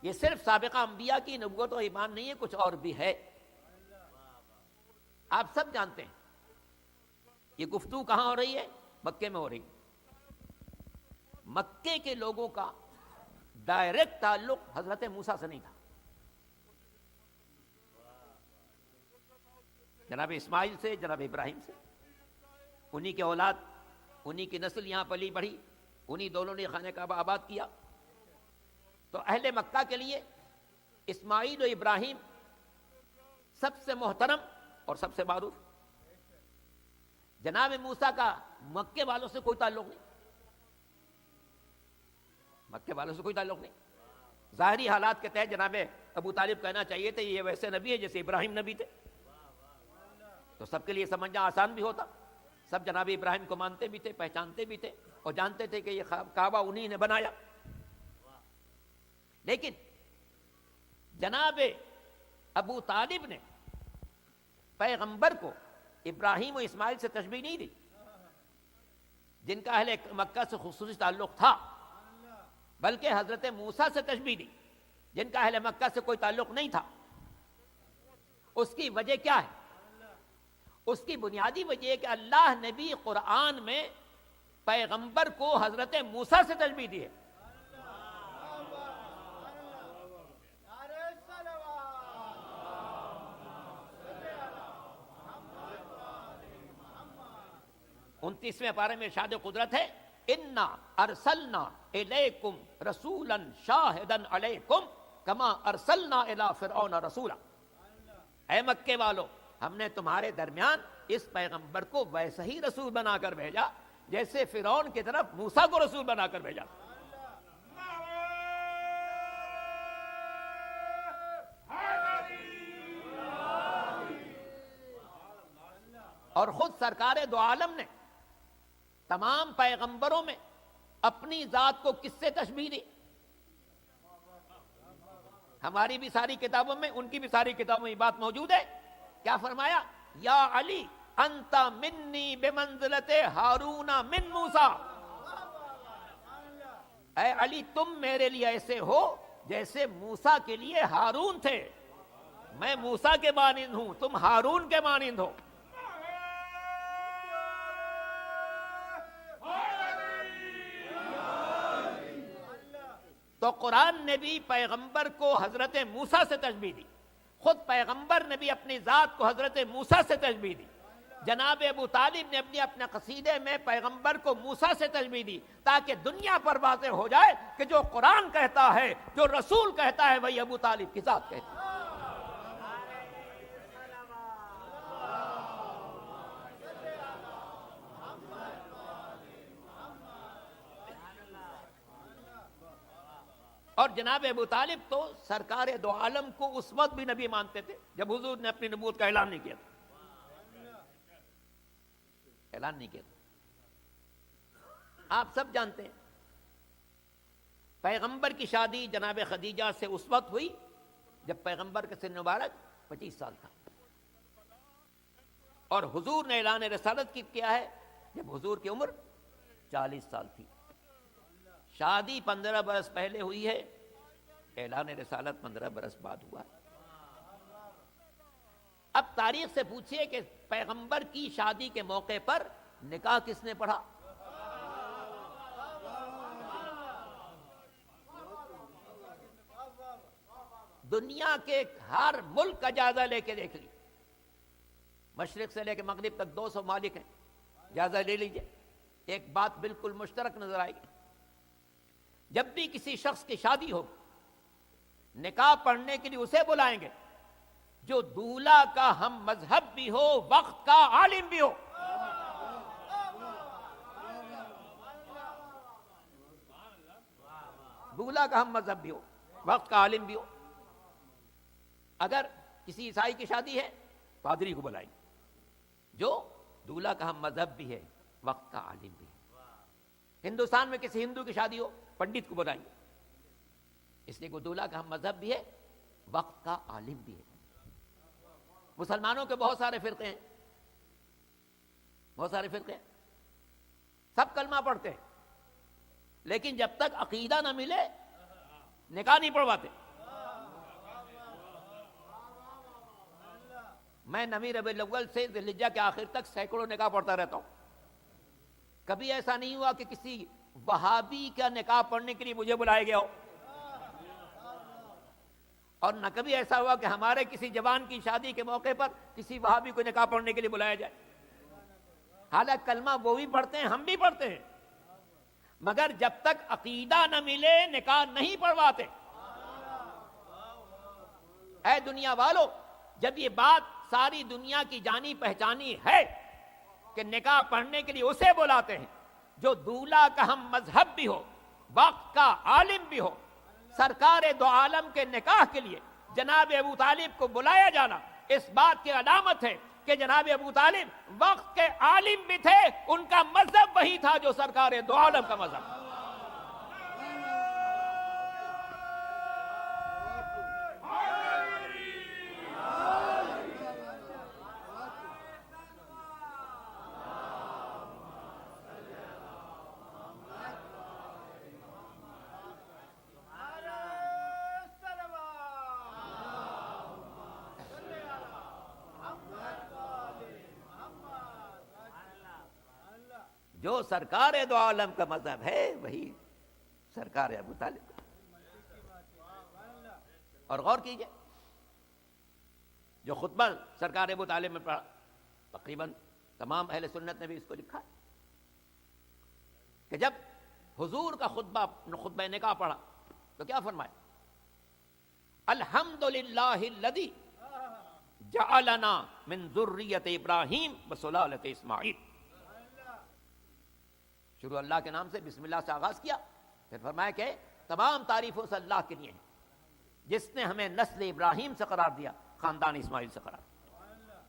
یہ صرف سابقہ انبیاء کی نبوت و ایمان نہیں ہے، کچھ اور بھی ہے۔ آپ سب جانتے ہیں یہ گفتگو کہاں ہو رہی ہے؟ مکے میں ہو رہی ہے۔ مکے کے لوگوں کا ڈائریکٹ تعلق حضرت موسیٰ سے نہیں تھا۔ جناب اسماعیل سے، جناب ابراہیم سے، انہی کے اولاد، انہی کی نسل یہاں پلی بڑھی، انہی دونوں نے خانہ کعبہ آباد کیا۔ تو اہل مکہ کے لیے اسماعیل و ابراہیم سب سے محترم اور سب سے معروف۔ جناب موسیٰ کا مکے والوں سے کوئی تعلق نہیں، مکے والوں سے کوئی تعلق نہیں۔ ظاہری حالات کے تحت جناب ابو طالب کہنا چاہیے تھے یہ ویسے نبی ہے جیسے ابراہیم نبی تھے، تو سب کے لیے سمجھنا آسان بھی ہوتا، سب جناب ابراہیم کو مانتے بھی تھے، پہچانتے بھی تھے، اور جانتے تھے کہ یہ کعبہ انہی نے بنایا۔ لیکن جناب ابو طالب نے پیغمبر کو ابراہیم و اسماعیل سے تشبیہ نہیں دی، جن کا اہل مکہ سے خصوصی تعلق تھا، بلکہ حضرت موسیٰ سے تشبیہ دی، جن کا اہل مکہ سے کوئی تعلق نہیں تھا۔ اس کی وجہ کیا ہے؟ اس کی بنیادی وجہ ہے کہ اللہ نے بھی قرآن میں پیغمبر کو حضرت موسیٰ سے تشبیہ دی ہے۔ انتیسویں پارے میں ارشاد قدرت ہے انا ارسلنا الیکم رسولا شاہدا علیکم کما ارسلنا الی فرعون رسولا۔ اے مکے والو، ہم نے تمہارے درمیان اس پیغمبر کو ویسا ہی رسول بنا کر بھیجا جیسے فرعون کی طرف موسیٰ کو رسول بنا کر بھیجا. اور خود سرکار دو عالم نے تمام پیغمبروں میں اپنی ذات کو کس سے تشبیہ دی؟ ہماری بھی ساری کتابوں میں، ان کی بھی ساری کتابوں میں یہ بات موجود ہے. کیا فرمایا؟ یا علی انت منی بمنزلت ہارون من موسیٰ. اے علی تم میرے لیے ایسے ہو جیسے موسیٰ کے لیے ہارون تھے. میں موسیٰ کے مانند ہوں، تم ہارون کے مانند ہو. تو قرآن نے بھی پیغمبر کو حضرت موسیٰ سے تشبیہ دی، خود پیغمبر نے بھی اپنی ذات کو حضرت موسیٰ سے تشبیہ دی. جناب ابو طالب نے اپنے قصیدے میں پیغمبر کو موسیٰ سے تشبیہ دی تاکہ دنیا پر واضح ہو جائے کہ جو قرآن کہتا ہے، جو رسول کہتا ہے، وہی ابو طالب کی ذات کہتی ہے. اور جناب ابو طالب تو سرکار دو عالم کو اس وقت بھی نبی مانتے تھے جب حضور نے اپنی نبوت کا اعلان نہیں کیا تھا. اعلان نہیں کیا تھا. آپ سب جانتے ہیں پیغمبر کی شادی جناب خدیجہ سے اس وقت ہوئی جب پیغمبر کا سن مبارک 25 سال تھا، اور حضور نے اعلان رسالت کیا ہے جب حضور کی عمر 40 سال تھی. شادی 15 برس پہلے ہوئی ہے، اعلان رسالت 15 برس بعد ہوا ہے. اب تاریخ سے پوچھئے کہ پیغمبر کی شادی کے موقع پر نکاح کس نے پڑھا؟ دنیا کے ہر ملک کا جائزہ لے کے دیکھ لی، مشرق سے لے کے مغرب تک 200 ممالک ہیں، جائزہ لے لیجئے، ایک بات بالکل مشترک نظر آئے گی. جب بھی کسی شخص کی شادی ہو، نکاح پڑھنے کے لیے اسے بلائیں گے جو دولہا کا ہم مذہب بھی ہو، وقت کا عالم بھی ہو. دولہا کا ہم مذہب بھی ہو، وقت کا عالم بھی ہو. اگر کسی عیسائی کی شادی ہے، پادری کو بلائیں گے جو دولہا کا ہم مذہب بھی ہے، وقت کا عالم بھی ہے. ہندوستان میں کسی ہندو کی شادی ہو، پنڈت کو بلائیں گے، اس لیے کہ دولہا کا ہم مذہب بھی ہے، وقت کا عالم بھی ہے. مسلمانوں کے بہت سارے فرقے ہیں، بہت سارے فرقے ہیں، سب کلمہ پڑھتے ہیں، لیکن جب تک عقیدہ نہ ملے نکاح نہیں پڑھواتے. میں نویں ربیع الاول سے ذی الحجہ کے آخر تک سینکڑوں نکاح پڑھتا رہتا ہوں. کبھی ایسا نہیں ہوا کہ کسی وہابی کا نکاح پڑھنے کے لیے مجھے بلایا گیا ہو، اور نہ کبھی ایسا ہوا کہ ہمارے کسی جوان کی شادی کے موقع پر کسی وہابی کو نکاح پڑھنے کے لیے بلایا جائے. حالانکہ کلمہ وہ بھی پڑھتے ہیں، ہم بھی پڑھتے ہیں، مگر جب تک عقیدہ نہ ملے نکاح نہیں پڑھواتے. اے دنیا والو، جب یہ بات ساری دنیا کی جانی پہچانی ہے کہ نکاح پڑھنے کے لیے اسے بلاتے ہیں جو دولہا کا ہم مذہب بھی ہو، وقت کا عالم بھی ہو، سرکار دو عالم کے نکاح کے لیے جناب ابو طالب کو بلایا جانا اس بات کی علامت ہے کہ جناب ابو طالب وقت کے عالم بھی تھے، ان کا مذہب وہی تھا جو سرکار دو عالم کا مذہب. جو سرکار دو عالم کا مذہب ہے وہی سرکار ابو طالب. اور غور کیجئے، جو خطبہ سرکار ابو طالب میں پڑھا، تقریباً تمام اہل سنت نے بھی اس کو لکھا کہ جب حضور کا خطبہ نکاح پڑھا تو کیا فرمایا؟ الحمدللہ الذی جعلنا من ذریت ابراہیم وسلالت اسماعیل. شروع اللہ کے نام سے بسم اللہ سے آغاز کیا، پھر فرمایا کہ تمام تعریفوں سے اللہ کے لیے ہیں جس نے ہمیں نسل ابراہیم سے قرار دیا، خاندان اسماعیل سے قرار دیا.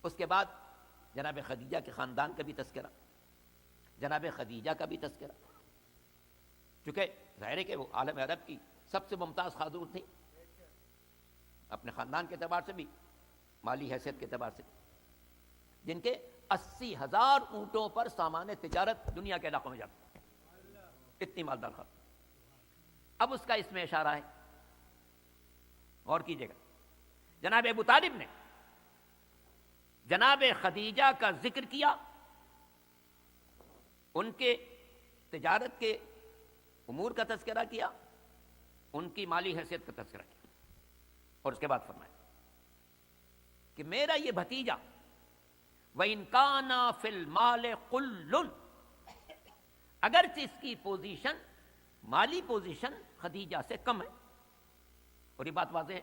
اس کے بعد جناب خدیجہ کے خاندان کا بھی تذکرہ، جناب خدیجہ کا بھی تذکرہ، چونکہ ظاہر ہے کہ وہ عالم عرب کی سب سے ممتاز خاتون تھی، اپنے خاندان کے اعتبار سے بھی، مالی حیثیت کے اعتبار سے، جن کے 80,000 اونٹوں پر سامان تجارت دنیا کے علاقوں میں جاتا، اتنی مالدار خاتون. اب اس کا اس میں اشارہ ہے، غور کیجیے گا. جناب ابو طالب نے جناب خدیجہ کا ذکر کیا، ان کے تجارت کے امور کا تذکرہ کیا، ان کی مالی حیثیت کا تذکرہ کیا، اور اس کے بعد فرمایا کہ میرا یہ بھتیجا وَإِنْ كَانَ فِي الْمَالِ قُلٌّ، اگرچہ اس کی پوزیشن، مالی پوزیشن خدیجہ سے کم ہے. اور یہ بات واضح ہے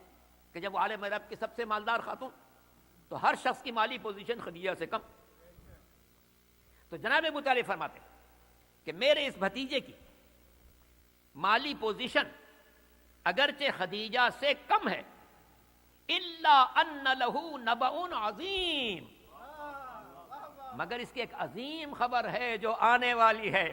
کہ جب وہ عالم عرب کی سب سے مالدار خاتون، تو ہر شخص کی مالی پوزیشن خدیجہ سے کم. تو جناب ابو طالب فرماتے ہیں کہ میرے اس بھتیجے کی مالی پوزیشن اگرچہ خدیجہ سے کم ہے، الا ان لہ نبأ عظیم، مگر اس کی ایک عظیم خبر ہے جو آنے والی ہے.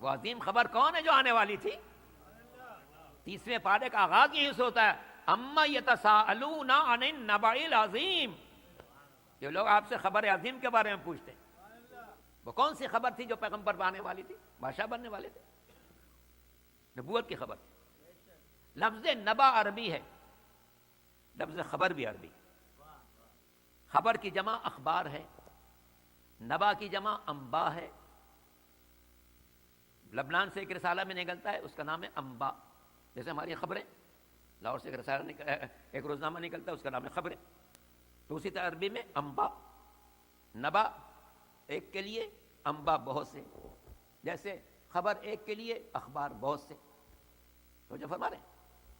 وہ عظیم خبر کون ہے جو آنے والی تھی؟ 30ویں پارے کا آغاز یہی سے ہوتا ہے، اما یتساءلون عن النبأ العظیم. جو لوگ آپ سے خبر عظیم کے بارے میں پوچھتے ہیں، وہ کون سی خبر تھی جو پیغمبر پر آنے والی تھی؟ بادشاہ بننے والے تھے، نبوت کی خبر. لفظ نبا عربی ہے، لفظ خبر بھی عربی. خبر کی جمع اخبار ہے، نبا کی جمع انبا ہے. لبنان سے ایک رسالہ میں نکلتا ہے، اس کا نام ہے انبا، جیسے ہماری خبریں. لاہور سے ایک رسالہ ایک روزنامہ نکلتا ہے، اس کا نام ہے خبریں. تو اسی طرح عربی میں انبا، نبا ایک کے لیے، انبا بہت سے. جیسے خبر ایک کے لیے، اخبار بہت سے. تو جو فرما رہے ہیں،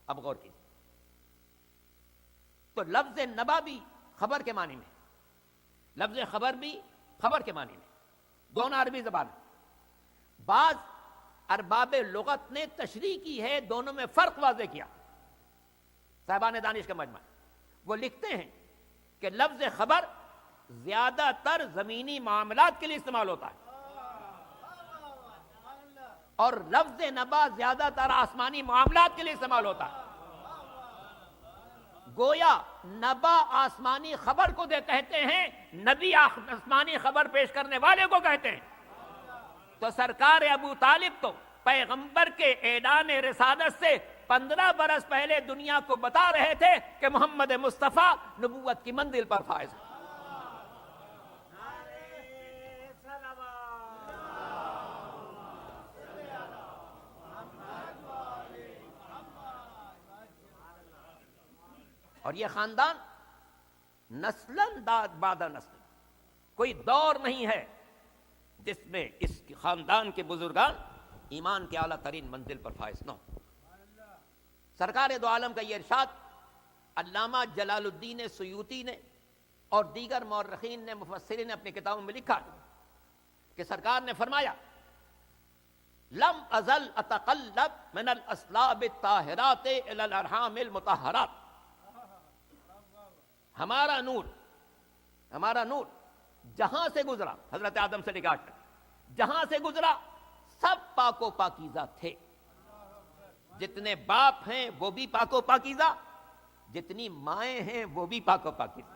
اب غور کیجیے. تو لفظ نبا بھی خبر کے معنی میں، لفظ خبر بھی خبر کے معنی میں، دونوں عربی زبان ہیں. بعض ارباب لغت نے تشریح کی ہے، دونوں میں فرق واضح کیا. صاحبان دانش کا مجمع وہ لکھتے ہیں کہ لفظ خبر زیادہ تر زمینی معاملات کے لیے استعمال ہوتا ہے، اور لفظ نبا زیادہ تر آسمانی معاملات کے لیے استعمال ہوتا ہے. گویا نبا آسمانی خبر کو کہتے ہیں، نبی آسمانی خبر پیش کرنے والے کو کہتے ہیں. تو سرکار ابو طالب تو پیغمبر کے اعلان رسالت سے 15 برس پہلے دنیا کو بتا رہے تھے کہ محمد مصطفیٰ نبوت کی منزل پر فائز ہے. اور یہ خاندان نسلاً بعد نسل، کوئی دور نہیں ہے جس میں اس خاندان کے بزرگان ایمان کے اعلیٰ ترین منزل پر فائز نہ ہو. سرکار دو عالم کا یہ ارشاد علامہ جلال الدین سیوطی نے اور دیگر مورخین نے، مفسرین نے اپنی کتابوں میں لکھا کہ سرکار نے فرمایا لم ازل اتقلب من الاسلاب الطاہرات الی الارحام المطہرات. ہمارا نور جہاں سے گزرا، حضرت آدم سے نگاہ کر جہاں سے گزرا سب پاک و پاکیزہ تھے. جتنے باپ ہیں وہ بھی پاک و پاکیزہ، جتنی مائیں ہیں وہ بھی پاک و پاکیزہ.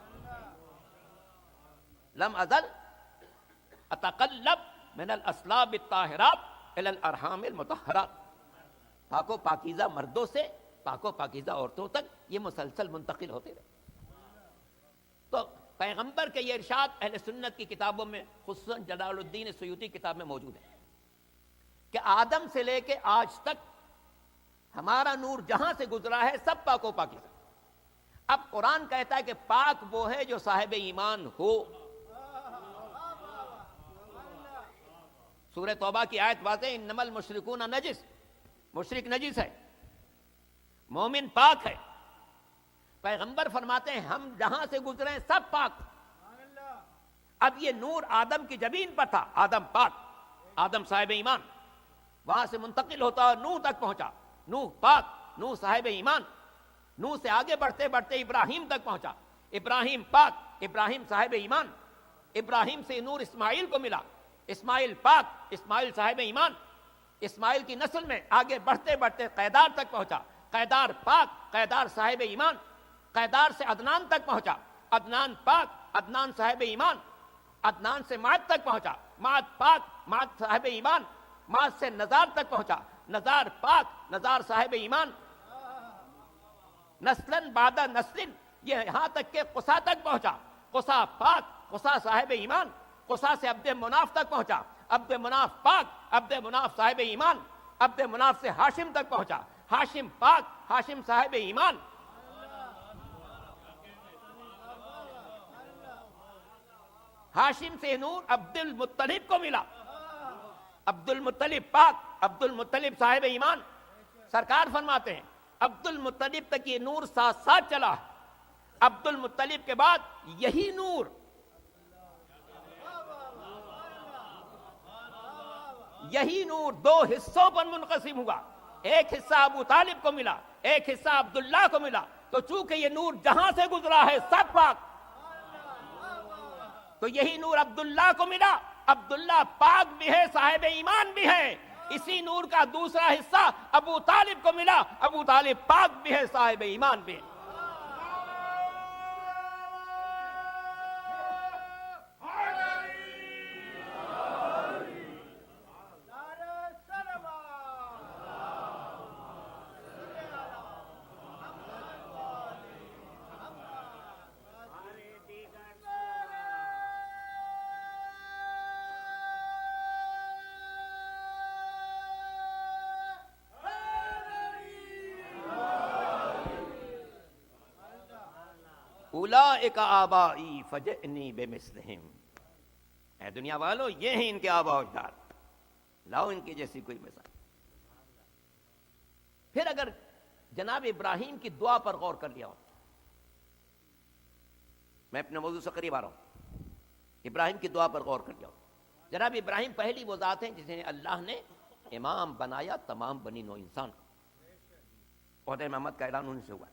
لم ازل اتقلب من الاسلاب الطاہرات الی الارحام المطہرات. پاک و پاکیزہ مردوں سے پاک و پاکیزہ عورتوں تک یہ مسلسل منتقل ہوتے رہے. تو پیغمبر کے یہ ارشاد اہل سنت کی کتابوں میں، خصوصاً جلال الدین سیوطی کتاب میں موجود ہے کہ آدم سے لے کے آج تک ہمارا نور جہاں سے گزرا ہے سب پاک و پاکیزہ. اب قرآن کہتا ہے کہ پاک وہ ہے جو صاحب ایمان ہو. سورہ توبہ کی آیت واضح، انما المشرکون نجس، مشرک نجس ہے، مومن پاک ہے۔ پیغمبر فرماتے ہیں ہم جہاں سے گزرے ہیں سب پاک۔ اب یہ نور آدم کی جبین پر تھا، آدم پاک، آدم صاحب ایمان، وہاں سے منتقل ہوتا اور نوح تک پہنچا، نوح پاک، نوح صاحب ایمان، نوح سے آگے بڑھتے بڑھتے ابراہیم تک پہنچا، ابراہیم پاک، ابراہیم صاحب ایمان، ابراہیم سے نور اسماعیل کو ملا، اسماعیل پاک، اسماعیل صاحب ایمان، اسماعیل کی نسل میں آگے بڑھتے بڑھتے قیدار تک پہنچا، قیدار پاک، قیدار صاحب ایمان، قیدار سے عدنان تک پہنچا، عدنان پاک، عدنان صاحب ایمان، عدنان سے معد تک پہنچا، معد پاک، معد صاحب ایمان، معد سے نزار تک پہنچا، نزار پاک، نزار صاحب ایمان، نسلن بعد نسلن، یہ یہاں تک کہ قصا تک پہنچا، قصا پاک، قصا صاحب ایمان، قصا سے عبد مناف تک پہنچا، عبد مناف پاک، عبد مناف صاحب ایمان، عبد مناف سے ہاشم تک پہنچا، ہاشم پاک، ہاشم صاحب ایمان، ہاشم سے نور عبد المطلب کو ملا، عبد المطلب پاک، عبد المطلب صاحب ایمان۔ سرکار فرماتے ہیں عبد المطلب تک یہ نور ساتھ ساتھ چلا، عبد المطلب کے بعد یہی نور دو حصوں پر منقسم ہوا، ایک حصہ ابو طالب کو ملا، ایک حصہ عبداللہ کو ملا، تو چونکہ یہ نور جہاں سے گزرا ہے سب پاک، تو یہی نور عبداللہ کو ملا، عبداللہ پاک بھی ہے، صاحب ایمان بھی ہے، اسی نور کا دوسرا حصہ ابو طالب کو ملا، ابو طالب پاک بھی ہے، صاحب ایمان بھی ہے۔ اولئک آبائی فجئنی بمثلہم، اے دنیا والو یہ ہیں ان کے آبا و اجداد، لاؤ ان کی جیسی کوئی مثال۔ پھر اگر جناب ابراہیم کی دعا پر غور کر لیا ہو، میں اپنے موضوع سے قریب آ رہا ہوں، ابراہیم کی دعا پر غور کر لیا ہو۔ جناب ابراہیم پہلی وہ ذات ہیں جسے اللہ نے امام بنایا تمام بنی نوع انسان کو، عہد امامت کا اعلان ان سے ہوا۔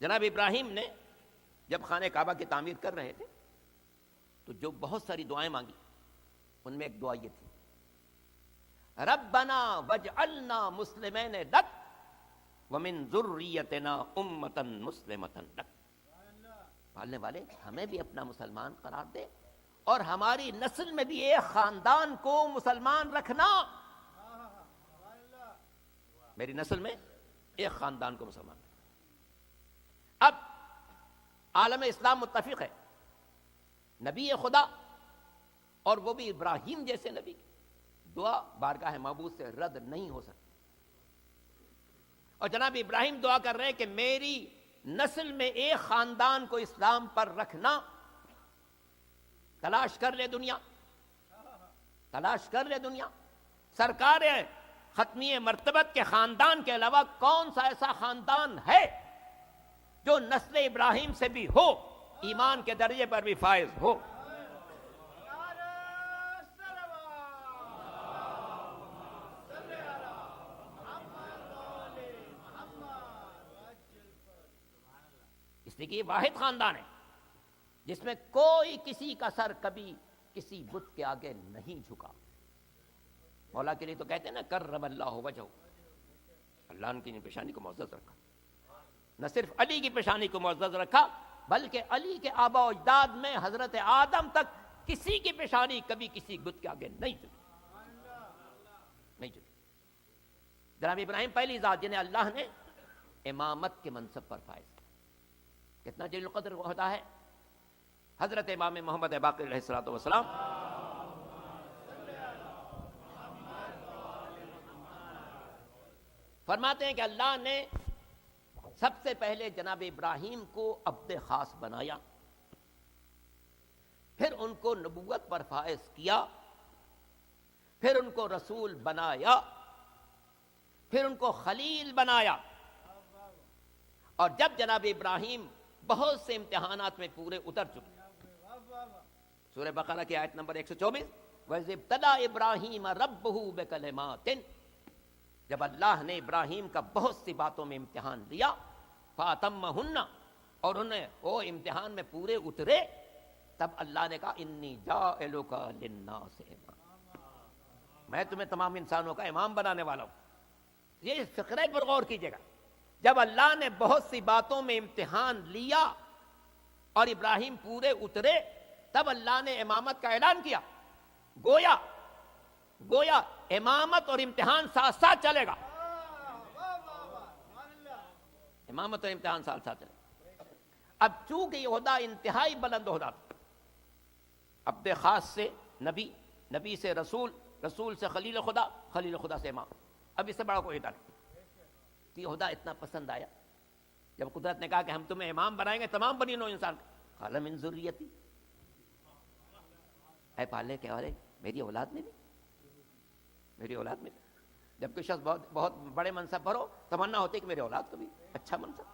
جناب ابراہیم نے جب خانہ کعبہ کی تعمیر کر رہے تھے تو جو بہت ساری دعائیں مانگی، ان میں ایک دعا یہ تھی، ربنا وجعلنا مسلمین لک ومن ذریتنا امتا مسلمتا لک، پالنے والے ہمیں بھی اپنا مسلمان قرار دے اور ہماری نسل میں بھی ایک خاندان کو مسلمان رکھنا، میری نسل میں ایک خاندان کو مسلمان رکھنا۔ اب عالم اسلام متفق ہے، نبی خدا اور وہ بھی ابراہیم جیسے نبی کی دعا بارگاہ معبود سے رد نہیں ہو سکتی، اور جناب ابراہیم دعا کر رہے ہیں کہ میری نسل میں ایک خاندان کو اسلام پر رکھنا۔ تلاش کر لے دنیا، تلاش کر لے دنیا، سرکار ختمی مرتبت کے خاندان کے علاوہ کون سا ایسا خاندان ہے جو نسل ابراہیم سے بھی ہو، ایمان کے درجے پر بھی فائز ہو۔ اس لیے کہ یہ واحد خاندان ہے جس میں کوئی کسی کا سر کبھی کسی بت کے آگے نہیں جھکا۔ مولا کے لیے تو کہتے ہیں نا کرم اللہ وجہہ، اللہ نے کی پیشانی کو معزز رکھا، نہ صرف علی کی پیشانی کو معزز رکھا بلکہ علی کے آبا و اجداد میں حضرت آدم تک کسی کی پیشانی کبھی کسی بت کے آگے نہیں جھکی۔ جناب ابراہیم پہلی ذات جنہیں اللہ نے امامت کے منصب پر فائز کیا، کتنا جلیل القدر ہوتا ہے حضرت امام محمد باقر علیہ الصلوۃ والسلام۔ فرماتے ہیں کہ اللہ نے سب سے پہلے جناب ابراہیم کو عبد خاص بنایا، پھر ان کو نبوت پر فائز کیا، پھر ان کو رسول بنایا، پھر ان کو خلیل بنایا. اور جب جناب ابراہیم بہت سے امتحانات میں پورے اتر چکے، سورہ بقرہ کی آیت نمبر 124، وَإِذِ ابْتَلَىٰ إِبْرَاهِيمَ رَبُّهُ بِكَلِمَاتٍ، جب اللہ نے ابراہیم کا بہت سی باتوں میں امتحان لیا، فَأَتَمَّهُنَّ، اور انہیں وہ امتحان میں پورے اترے، تب اللہ نے کہا انی جاعلک للناس اماما، میں تمہیں تمام انسانوں کا امام بنانے والا ہوں. یہ فقرے پر غور کیجیے گا. جب اللہ نے بہت سی باتوں میں امتحان لیا اور ابراہیم پورے اترے، تب اللہ نے امامت کا اعلان کیا. گویا امامت اور امتحان ساتھ ساتھ چلے گا. امامت اور امتحان ساتھ ساتھ چلے گا. اب چونکہ یہ عہدہ انتہائی بلند عہدہ تھا، عبد خاص سے نبی، نبی سے رسول، رسول سے خلیل خدا، خلیل خدا سے امام، اب اس سے بڑا کوئی عہدہ نہیں. یہ عہدہ اتنا پسند آیا جب قدرت نے کہا کہ ہم تمہیں امام بنائیں گے تمام بنی نوع انسان کا. قال من ذریتی، اے پالنے کے والے میری اولاد میں بھی، میری اولاد میں بھی. جب کوئی شخص بہت بڑے منصب پر ہو، تمنا ہوتی ہے کہ میری اولاد کو بھی اچھا منصب،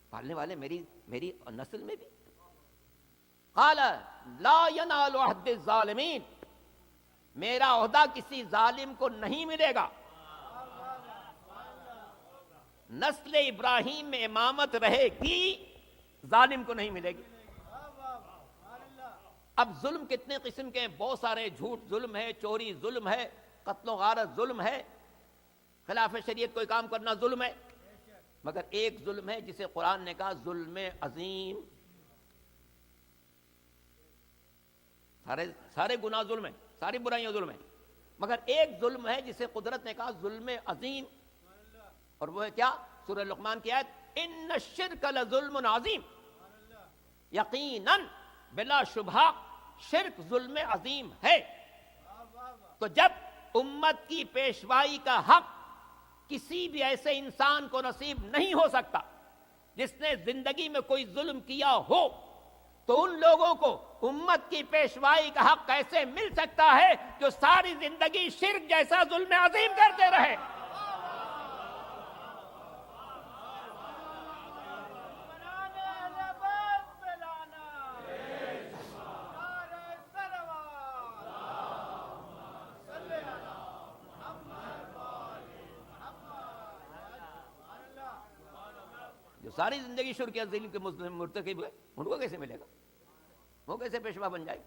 پالنے والے میری نسل میں بھی. قال لا ینال عہد الظالمین، میرا عہدہ کسی ظالم کو نہیں ملے گا. نسل ابراہیم میں امامت رہے گی، ظالم کو نہیں ملے گی. اب ظلم کتنے قسم کے ہیں، بہت سارے. جھوٹ ظلم ہے، چوری ظلم ہے، قتل و غارت ظلم ہے، خلاف شریعت کوئی کام کرنا ظلم ہے. مگر ایک ظلم ہے جسے قرآن نے کہا ظلم عظیم. سارے گناہ ظلم ہیں، ساری برائیاں ظلم ہیں، مگر ایک ظلم ہے جسے قدرت نے کہا ظلم عظیم. اور وہ ہے کیا؟ سورہ لقمان کی آیت ان الشرک لظلم عظیم. یقیناً بلا شبہ شرک ظلم عظیم ہے. تو جب امت کی پیشوائی کا حق کسی بھی ایسے انسان کو نصیب نہیں ہو سکتا جس نے زندگی میں کوئی ظلم کیا ہو، تو ان لوگوں کو امت کی پیشوائی کا حق کیسے مل سکتا ہے جو ساری زندگی شرک جیسا ظلم عظیم کرتے رہے؟ جو ساری زندگی شرک عظیم کے مرتکب ہوئے، ان کو کیسے ملے گا؟ وہ کیسے پیشوا بن جائے گا؟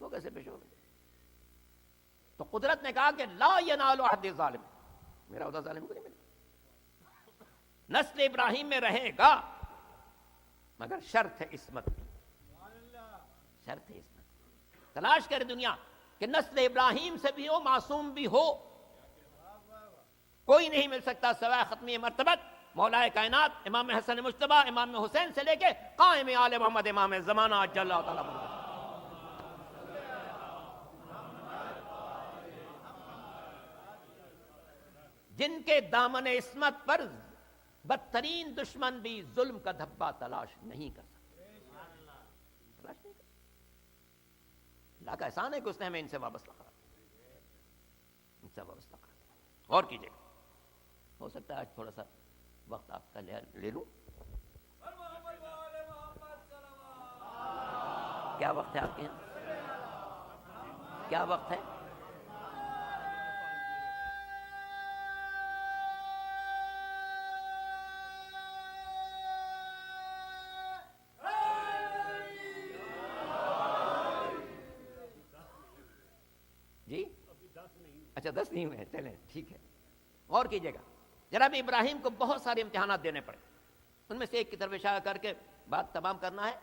وہ کیسے پیشوا بن جائے گا؟ تو قدرت نے کہا کہ لا ینال عہد الظالم، میرا عہدہ ظالم کو نہیں ملے گا. نسل ابراہیم میں رہے گا، مگر شرط ہے عصمت کی. شرط ہے عصمت. تلاش کرے دنیا کہ نسل ابراہیم سے بھی ہو، معصوم بھی ہو. کوئی نہیں مل سکتا سوائے ختمی مرتبت مولا کائنات امام حسن مجتبی، امام حسین سے لے کے قائم آل محمد امام زمانہ عجل اللہ تعالیٰ عنہ، جن کے دامن عصمت پر بدترین دشمن بھی ظلم کا دھبا تلاش نہیں کر سکتا. اللہ کا احسان ہے کہ اس نے ہمیں ان سے وابستہ کرا، ان سے وابستہ کرا. اور کیجیے، ہو سکتا ہے آج تھوڑا سا وقت آپ کا لے لوں. کیا وقت ہے آپ کے یہاں؟ کیا وقت ہے؟ جی اچھا 10 نہیں ہوئے، چلیں ٹھیک ہے. اور کیجیے گا. جناب ابراہیم کو بہت سارے امتحانات دینے پڑے، ان میں سے ایک کی طرف اشارہ کر کے بات تمام کرنا ہے.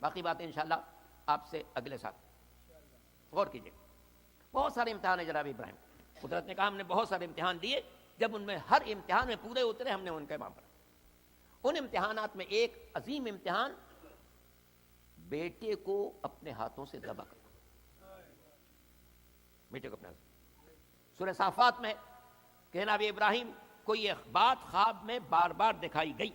باقی باتیں انشاءاللہ آپ سے اگلے سال. غور کیجیے، بہت سارے امتحان ہیں جناب ابراہیم. قدرت نے کہا ہم نے بہت سارے امتحان دیے، جب ان میں ہر امتحان میں پورے اترے ہم نے ان کا امام بنا. ان امتحانات میں ایک عظیم امتحان بیٹے کو اپنے ہاتھوں سے ذبح کرنا. بیٹے کو اپنے ہاتھوں. سورہ صافات میں کہ جناب ابراہیم کو یہ بات خواب میں بار بار دکھائی گئی،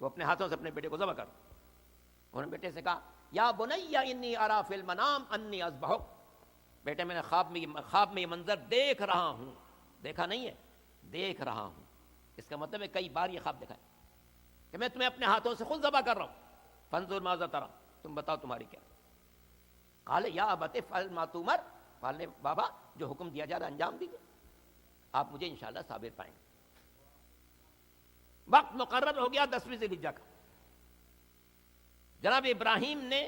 تو اپنے ہاتھوں سے اپنے بیٹے کو ذبح کر. انہوں نے بیٹے سے کہا یا بنی انی ارا فی المنام انی اذبحک، بیٹے میں نے خواب میں یہ منظر دیکھ رہا ہوں، دیکھا نہیں ہے، دیکھ رہا ہوں، اس کا مطلب ہے کئی بار یہ خواب دیکھا ہے کہ میں تمہیں اپنے ہاتھوں سے خود ذبح کر رہا ہوں، فانظر ماذا تری، تم بتاؤ تمہاری کیا۔ قال یا ابت افعل ما تؤمر، قال بابا جو حکم دیا جا رہا ہے انجام دیجیے، آپ مجھے انشاءاللہ صابر پائیں گے۔ وقت مقرر ہو گیا 10ویں ذی الحجہ کا، جناب ابراہیم نے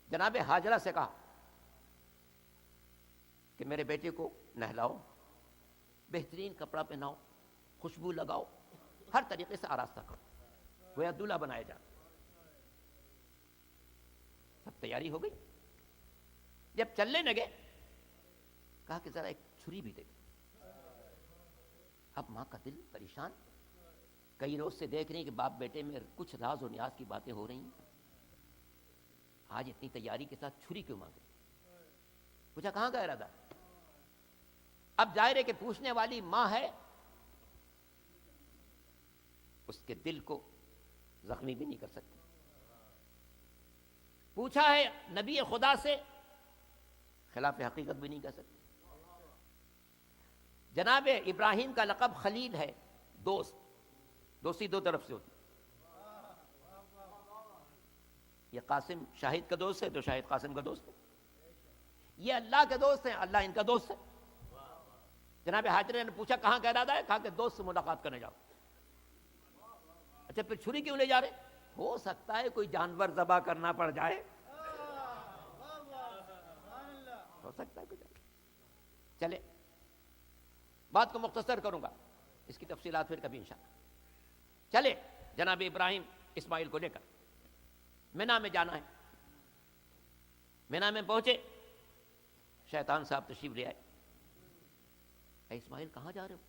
جناب ہاجرہ سے کہا کہ میرے بیٹے کو نہلاؤ، بہترین کپڑا پہناؤ، خوشبو لگاؤ، ہر طریقے سے آراستہ کرو، گویا دولہا بنایا جائے۔ سب تیاری ہو گئی، جب چلنے لگے کہا کہ ذرا ایک چھری بھی دے دو۔ اب ماں کا دل پریشان، کئی روز سے دیکھ رہی کہ باپ بیٹے میں کچھ راز و نیاز کی باتیں ہو رہی ہیں، آج اتنی تیاری کے ساتھ چھری کیوں مانگ رہی؟ پوچھا کہاں کا ارادہ ہے؟ اب ظاہر ہے کہ پوچھنے والی ماں ہے، اس کے دل کو زخمی بھی نہیں کر سکتی۔ پوچھا ہے نبی خدا سے، خلاف حقیقت بھی نہیں کر سکتی۔ جناب ابراہیم کا لقب خلیل ہے، دوست، دوستی دو طرف سے ہوتی۔ یہ قاسم شاہد کا دوست ہے تو شاہد قاسم کا دوست ہے، یہ اللہ کے دوست ہیں، اللہ ان کا دوست ہے۔ جناب حاجرہ نے پوچھا کہاں کا ارادہ ہے؟ کہا کہ دوست سے ملاقات کرنے جاؤ۔ اچھا پھر چھری کیوں لے جا رہے؟ ہو سکتا ہے کوئی جانور ذبح کرنا پڑ جائے، ہو سکتا ہے کوئی جانور۔ چلے بات کو مختصر کروں گا، اس کی تفصیلات پھر کبھی انشاءاللہ۔ چلے جناب ابراہیم اسماعیل کو لے کر مینا میں جانا ہے۔ مینا میں پہنچے، شیطان صاحب تشریف لے آئے۔ اے اسماعیل کہاں جا رہے ہو؟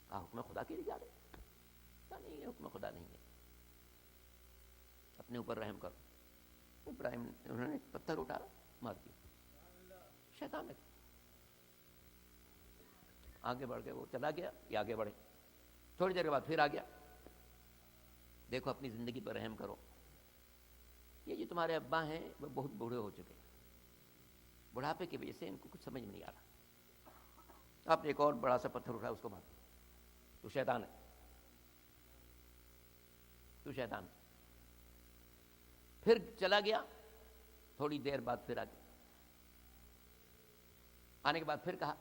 کہا حکم خدا کے لیے جا رہے ہو؟ کہا نہیں یہ حکم خدا نہیں ہے، اپنے اوپر رحم کرو۔ ابراہیم انہوں نے پتھر اٹھایا مار دیا، شیطان نے آگے بڑھ گئے، وہ چلا گیا، یہ آگے بڑھے، تھوڑی دیر کے بعد پھر آ گیا، دیکھو اپنی زندگی پر رحم کرو، یہ جو تمہارے ابا ہیں وہ بہت بوڑھے ہو چکے ہیں، بڑھاپے کی وجہ سے ان کو کچھ سمجھ میں نہیں آ رہا۔ آپ نے ایک اور بڑا سا پتھر اٹھایا، اس کو مار دیا، تو شیطان ہے، تو شیطان ہے۔ پھر چلا گیا، تھوڑی دیر بعد پھر آ گیا، آنے کے بعد پھر کہا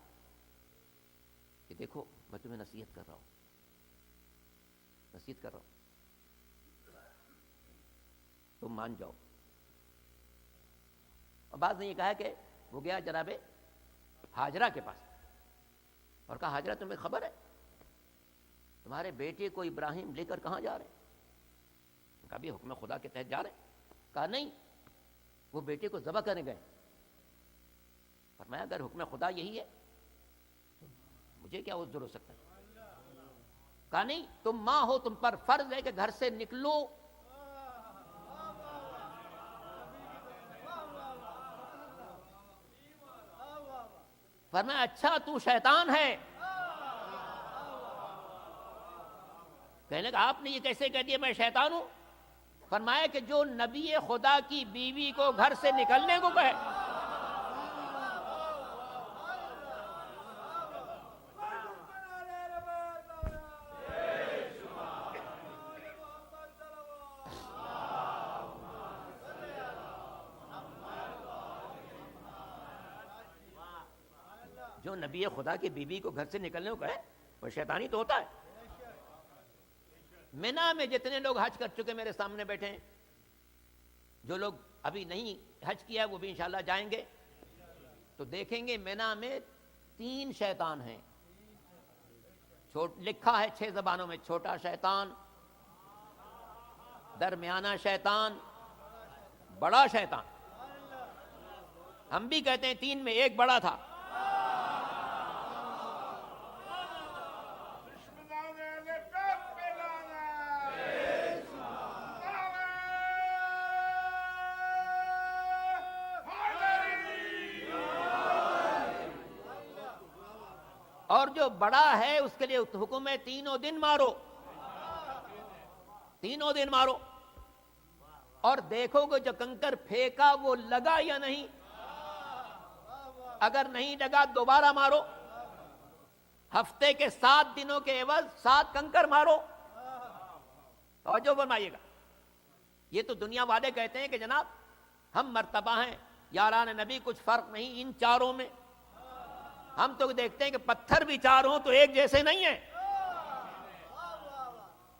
کہ دیکھو میں تمہیں نصیحت کر رہا ہوں، نصیحت کر رہا ہوں، تم مان جاؤ۔ اور بعض نے یہ کہا کہ وہ گیا جناب ہاجرہ کے پاس اور کہا ہاجرہ تمہیں خبر ہے تمہارے بیٹے کو ابراہیم لے کر کہاں جا رہے ہیں؟ کہا بھی حکم خدا کے تحت جا رہے ہیں۔ کہا نہیں، وہ بیٹے کو ذبح کرنے گئے۔ فرمایا اگر حکم خدا یہی ہے تو مجھے کیا عذر ہو سکتا ہے؟ کہا نہیں، تم ماں ہو، تم پر فرض ہے کہ گھر سے نکلو۔ فرمایا اچھا تو شیطان ہے؟ کہنے لگا آپ نے یہ کیسے کہہ دیا میں شیطان ہوں؟ فرمایا کہ جو نبی خدا کی بیوی کو گھر سے نکلنے کو کہے، جو نبی خدا کی بیوی کو گھر سے نکلنے کو کہے وہ شیطانی تو ہوتا ہے۔ مینا میں جتنے لوگ حج کر چکے میرے سامنے بیٹھے ہیں، جو لوگ ابھی نہیں حج کیا وہ بھی انشاءاللہ جائیں گے تو دیکھیں گے مینا میں 3 شیطان ہیں۔ لکھا ہے 6 زبانوں میں، چھوٹا شیطان، درمیانہ شیطان، بڑا شیطان۔ ہم بھی کہتے ہیں 3 میں ایک بڑا تھا۔ اور جو بڑا ہے اس کے لیے حکم ہے 3 دن مارو، 3 دن مارو۔ اور دیکھو گے جو کنکر پھینکا وہ لگا یا نہیں. اگر نہیں لگا دوبارہ مارو. ہفتے کے 7 دنوں کے عوض 7 کنکر مارو. توجہ فرمائیے گا. یہ تو دنیا والے کہتے ہیں کہ جناب ہم مرتبہ ہیں یاران نبی، کچھ فرق نہیں ان چاروں میں. ہم تو دیکھتے ہیں کہ پتھر بھی 4 ہوں تو ایک جیسے نہیں ہیں.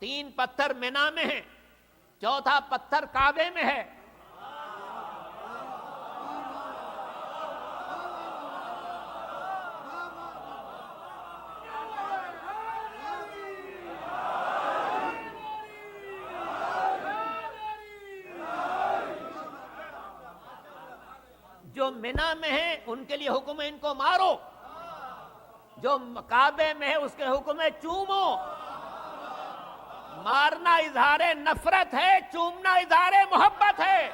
3 پتھر مینا میں ہیں، 4تھا پتھر کعبے میں ہے. جو مینا میں ہیں ان کے لیے حکم ہے ان کو مارو، جو کعبے میں ہے اس کے حکم ہے چومو. مارنا اظہار نفرت ہے، چومنا اظہار محبت ہے.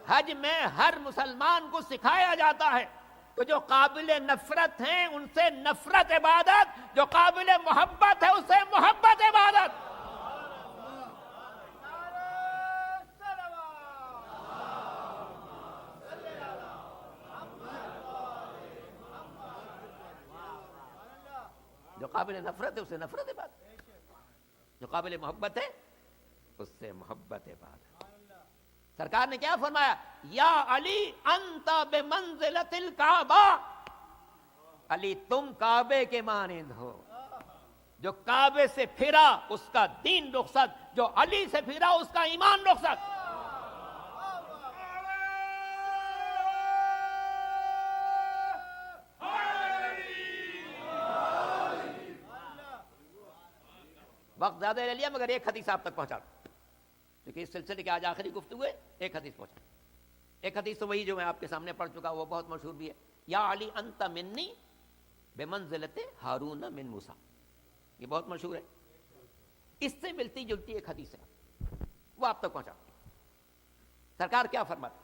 حج میں ہر مسلمان کو سکھایا جاتا ہے کہ جو قابل نفرت ہیں ان سے نفرت عبادت، جو قابل محبت ہے اس سے محبت عبادت. جو قابل نفرت ہے اس سے نفرت عبادت، جو قابل محبت ہے اس سے محبت عبادت. سرکار نے کیا فرمایا؟ یا علی انت بمنزلۃ الکعبہ. علی تم کعبے کے مانند ہو. جو کعبے سے پھرا اس کا دین رخصت، جو علی سے پھرا اس کا ایمان رخصت. وقت زیادہ لے لیا مگر ایک حدیث آپ تک پہنچا دوں کیونکہ اس سلسلے کے آج آخری گفتگو ہے. ایک حدیث پہنچا. ایک حدیث تو وہی جو میں آپ کے سامنے پڑھ چکا، وہ بہت مشہور بھی ہے. یا علی انت منی بمنزلت ہارون من موسیٰ. یہ بہت مشہور ہے. اس سے ملتی جلتی ایک حدیث ہے، وہ آپ تک پہنچا. سرکار کیا فرماتے،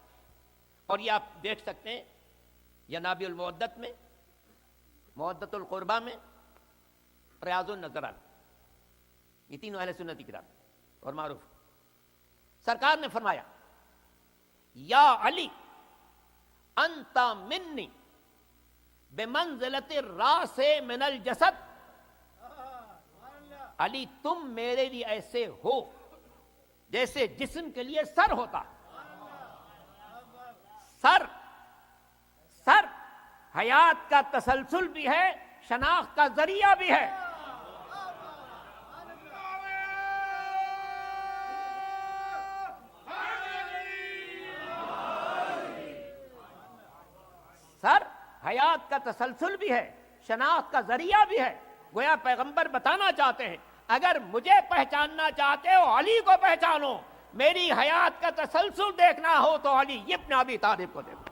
اور یہ آپ دیکھ سکتے ہیں ینابیع المودت میں، مودت القربہ میں، ریاض النظر میں. یہ تینوں اہل سنت کی کتاب اور معروف. سرکار نے فرمایا یا علی انت منی بمنزلت الراس من الجسد. علی تم میرے لیے ایسے ہو جیسے جسم کے لیے سر ہوتا. سر حیات کا تسلسل بھی ہے، شناخت کا ذریعہ بھی ہے. سر حیات کا تسلسل بھی ہے، شناخت کا ذریعہ بھی ہے. گویا پیغمبر بتانا چاہتے ہیں اگر مجھے پہچاننا چاہتے ہو علی کو پہچانو، میری حیات کا تسلسل دیکھنا ہو تو علی ابن ابی طالب کو دیکھو.